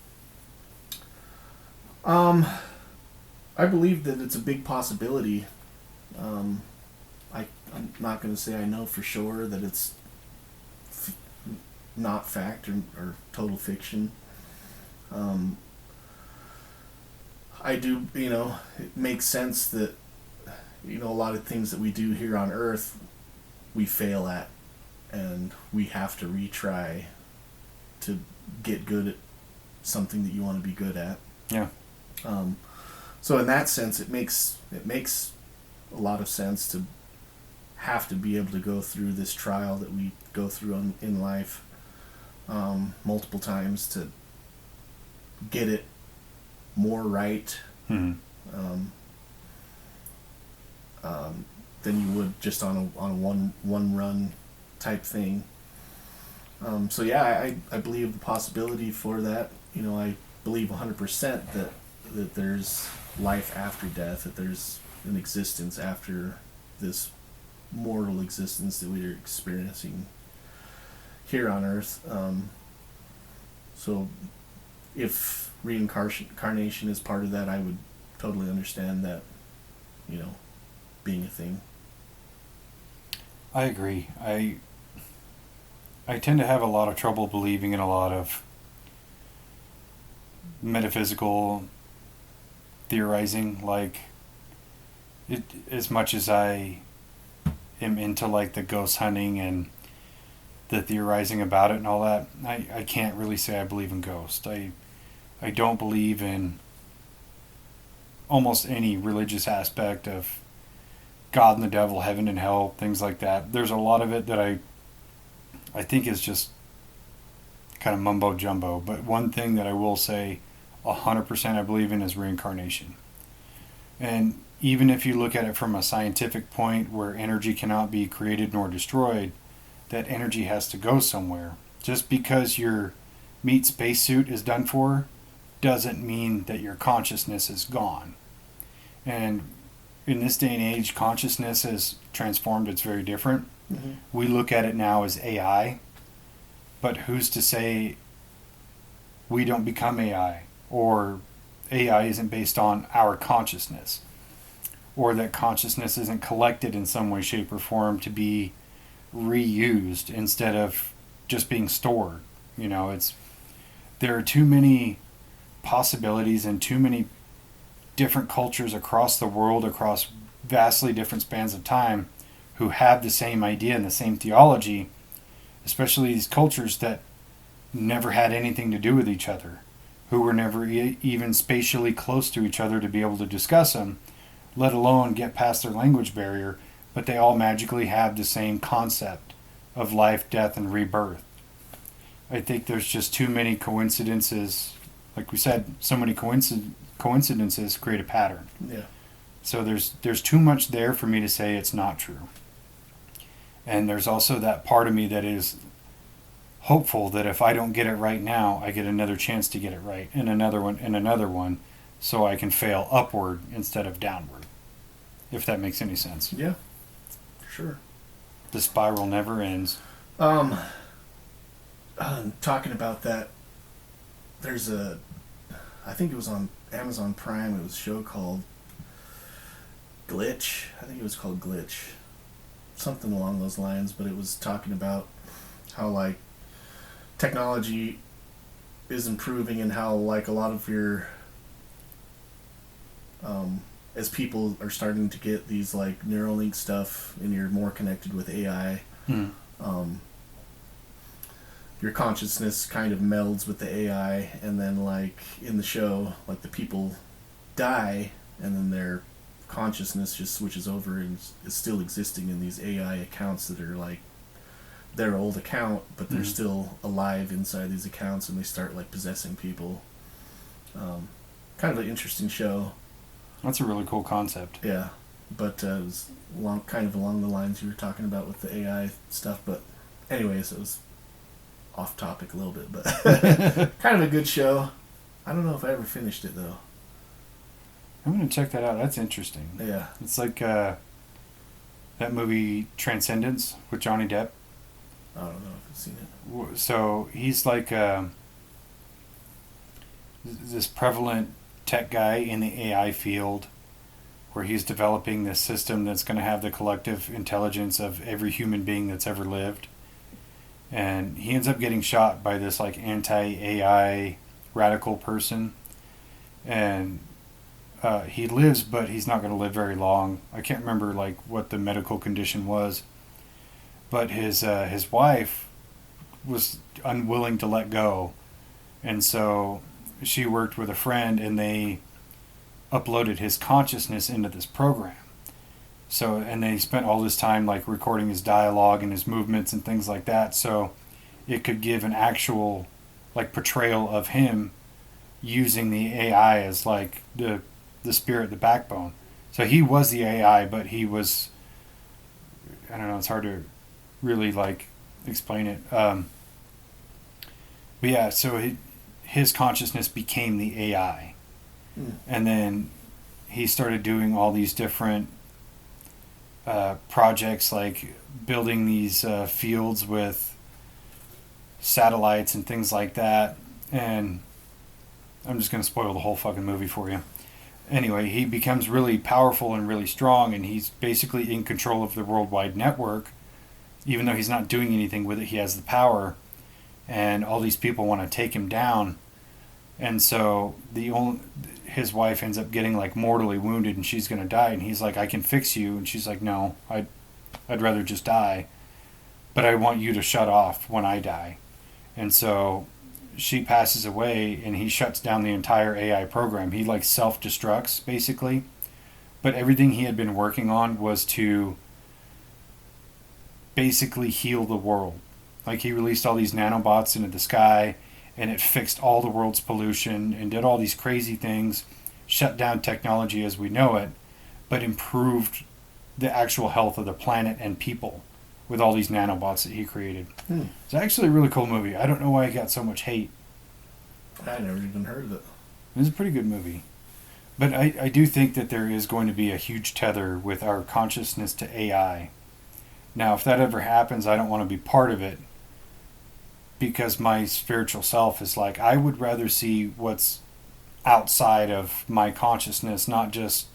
I believe that it's a big possibility. I'm not going to say I know for sure that it's not fact or total fiction. I do, you know, it makes sense that, you know, a lot of things that we do here on Earth, we fail at, and we have to retry to get good at something that you want to be good at. Yeah. So in that sense, it makes a lot of sense to have to be able to go through this trial that we go through in life multiple times to get it more right than you would just on a one run type thing. So yeah, I believe the possibility for that. You know, I believe 100% that there's life after death, that there's an existence after this mortal existence that we are experiencing here on Earth. So if reincarnation is part of that, I would totally understand that, being a thing. I agree. I tend to have a lot of trouble believing in a lot of metaphysical theorizing, like it, as much as I am into like the ghost hunting and the theorizing about it and all that. I can't really say I believe in ghosts. I don't believe in almost any religious aspect of God and the devil, heaven and hell, things like that. There's a lot of it that I think is just kind of mumbo jumbo. But one thing that I will say 100% I believe in is reincarnation. And even if you look at it from a scientific point where energy cannot be created nor destroyed, that energy has to go somewhere. Just because your meat spacesuit is done for doesn't mean that your consciousness is gone. And in this day and age, consciousness is transformed. It's very different. Mm-hmm. We look at it now as AI, but who's to say we don't become AI, or AI isn't based on our consciousness, or that consciousness isn't collected in some way, shape, or form to be reused instead of just being stored. There are too many possibilities and too many different cultures across the world, across vastly different spans of time, who have the same idea and the same theology, especially these cultures that never had anything to do with each other, who were never even spatially close to each other to be able to discuss them, let alone get past their language barrier, but they all magically have the same concept of life, death, and rebirth. I think there's just too many coincidences. Like we said, so many coincidences create a pattern. Yeah. So there's too much there for me to say it's not true. And there's also that part of me that is hopeful that if I don't get it right now, I get another chance to get it right, and another one, and another one, so I can fail upward instead of downward. If that makes any sense. Yeah. Sure. The spiral never ends. Talking about that, there's I think it was on Amazon Prime, it was a show called Glitch. I think it was called Glitch. Something along those lines, but it was talking about how, like, technology is improving and how, like, a lot of your, as people are starting to get these, like, Neuralink stuff and you're more connected with AI, your consciousness kind of melds with the AI, and then, like, in the show, like, the people die and then their consciousness just switches over and is still existing in these AI accounts that are like their old account, but they're still alive inside these accounts, and they start, like, possessing people. Kind of an interesting show. That's a really cool concept. Yeah, but it was kind of along the lines you were talking about with the AI stuff. But anyways, it was off topic a little bit, but kind of a good show. I don't know if I ever finished it though. I'm going to check that out. That's interesting. Yeah. It's like that movie Transcendence with Johnny Depp. I don't know if I've seen it. So he's like this prevalent tech guy in the AI field, where he's developing this system that's going to have the collective intelligence of every human being that's ever lived. And he ends up getting shot by this, like, anti-AI radical person. And he lives, but he's not going to live very long. I can't remember, like, what the medical condition was. But his wife was unwilling to let go. And so she worked with a friend, and they uploaded his consciousness into this program. So, and they spent all this time, like, recording his dialogue and his movements and things like that, so it could give an actual, like, portrayal of him using the AI as, like, the spirit, the backbone. So he was the AI, but he was, I don't know, it's hard to really, like, explain it. But yeah, so his consciousness became the AI. Hmm. And then he started doing all these different projects, like building these fields with satellites and things like that. And I'm just going to spoil the whole fucking movie for you. Anyway, he becomes really powerful and really strong, and he's basically in control of the worldwide network. Even though he's not doing anything with it, he has the power, and all these people want to take him down. And so his wife ends up getting like mortally wounded, and she's going to die. And he's like, "I can fix you," and she's like, "No, I'd rather just die, but I want you to shut off when I die." And so she passes away, and he shuts down the entire AI program. He like self-destructs basically, but everything he had been working on was to basically heal the world. Like, he released all these nanobots into the sky, and it fixed all the world's pollution and did all these crazy things, shut down technology as we know it, but improved the actual health of the planet and people with all these nanobots that he created. It's actually a really cool movie. I don't know why it got so much hate. I never even heard of it. It's a pretty good movie. But I do think that there is going to be a huge tether with our consciousness to AI. Now, if that ever happens, I don't want to be part of it, because my spiritual self is like, I would rather see what's outside of my consciousness, not just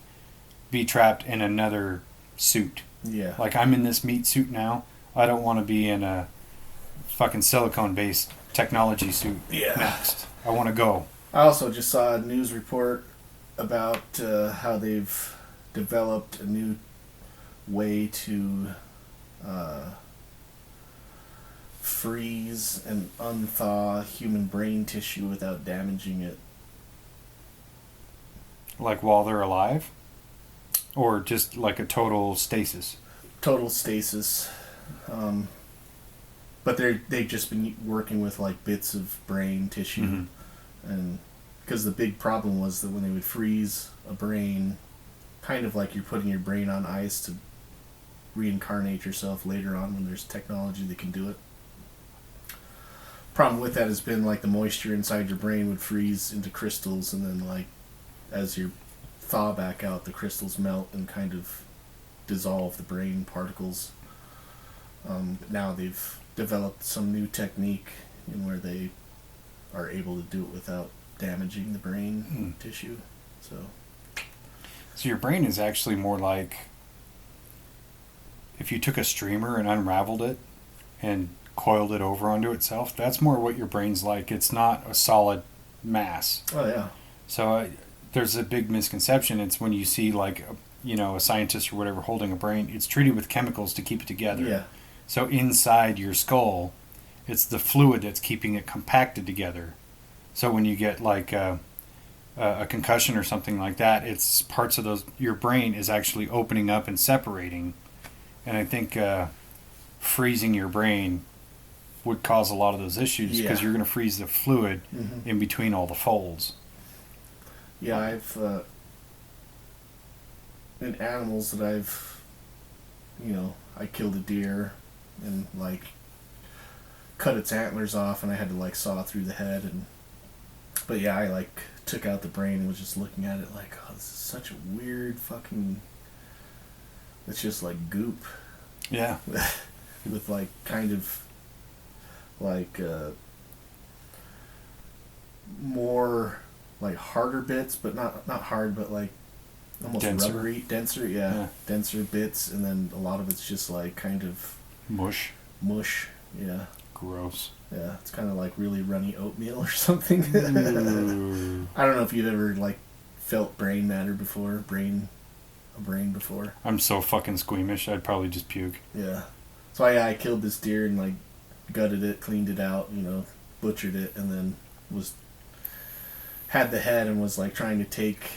be trapped in another suit. Yeah. Like, I'm in this meat suit now. I don't want to be in a fucking silicone-based technology suit next. I want to go. I also just saw a news report about how they've developed a new way to freeze and unthaw human brain tissue without damaging it. Like, while they're alive? Or just like a total stasis? Total stasis. But they've just been working with like bits of brain tissue. Mm-hmm. And because the big problem was that when they would freeze a brain, kind of like you're putting your brain on ice to reincarnate yourself later on when there's technology that can do it. Problem with that has been like the moisture inside your brain would freeze into crystals, and then like as you thaw back out, the crystals melt and kind of dissolve the brain particles. But now they've developed some new technique in where they are able to do it without damaging the brain tissue. So your brain is actually more like if you took a streamer and unraveled it and coiled it over onto itself. That's more what your brain's like. It's not a solid mass. Oh yeah. So there's a big misconception. It's when you see like a scientist or whatever holding a brain, it's treated with chemicals to keep it together. Yeah. So inside your skull, it's the fluid that's keeping it compacted together. So when you get like a concussion or something like that, it's parts of your brain is actually opening up and separating. And I think freezing your brain would cause a lot of those issues because you're going to freeze the fluid in between all the folds. Yeah, I've in animals that I killed a deer and like cut its antlers off, and I had to like saw through the head, but yeah, I like took out the brain and was just looking at it like, oh, this is such a weird fucking, it's just like goop. Yeah. With like kind of like more like harder bits, but not hard, but like almost denser. Rubbery, denser, denser bits, and then a lot of it's just like kind of mush. Yeah. Gross. Yeah, it's kind of like really runny oatmeal or something. Ooh. I don't know if you've ever like felt brain matter before, a brain before. I'm so fucking squeamish, I'd probably just puke. Yeah. So I killed this deer and like gutted it, cleaned it out, butchered it, and then had the head and was like trying to take,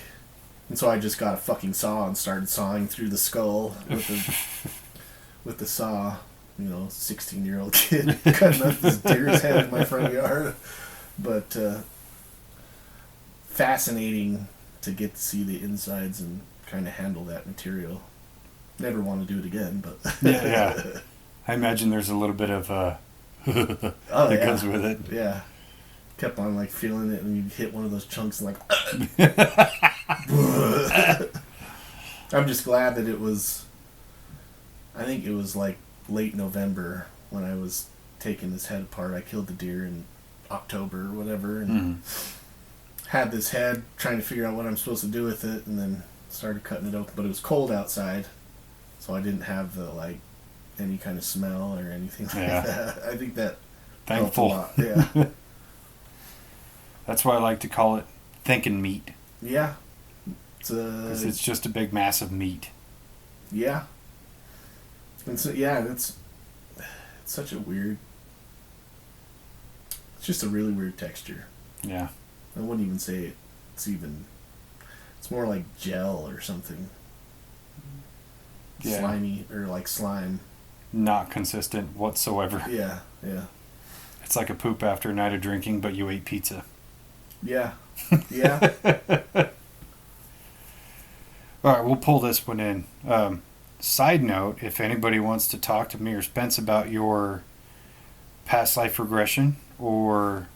and so I just got a fucking saw and started sawing through the skull with the saw. 16-year-old kid cutting up this deer's head in my front yard. But fascinating to get to see the insides and kind of handle that material. Never want to do it again, but yeah. I imagine there's a little bit of that goes with it. Yeah. kept on like feeling it, and you'd hit one of those chunks and like. I'm just glad that it was. I think it was like late November when I was taking this head apart. I killed the deer in October or whatever, and had this head, trying to figure out what I'm supposed to do with it, and then started cutting it open. But it was cold outside, so I didn't have the like any kind of smell or anything like that. I think that Thankful. helped a lot. Yeah. That's why I like to call it thinking meat. Yeah. 'Cause it's just a big mass of meat. Yeah. And so it's such a weird. It's just a really weird texture. Yeah. I wouldn't even say it's even. It's more like gel or something. Yeah. Slimy or like slime. Not consistent whatsoever. Yeah, yeah. It's like a poop after a night of drinking, but you ate pizza. Yeah. Yeah. All right, we'll pull this one in. Side note, if anybody wants to talk to me or Spence about your past life regression or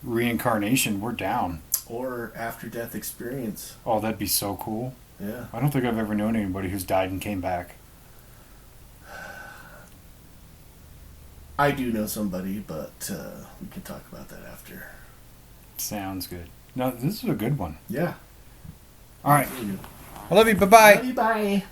reincarnation, we're down. Or after death experience. Oh, that'd be so cool. Yeah. I don't think I've ever known anybody who's died and came back. I do know somebody, but we can talk about that after. Sounds good. No, this is a good one. Yeah. All right. Really good. I love you. Bye-bye. Bye.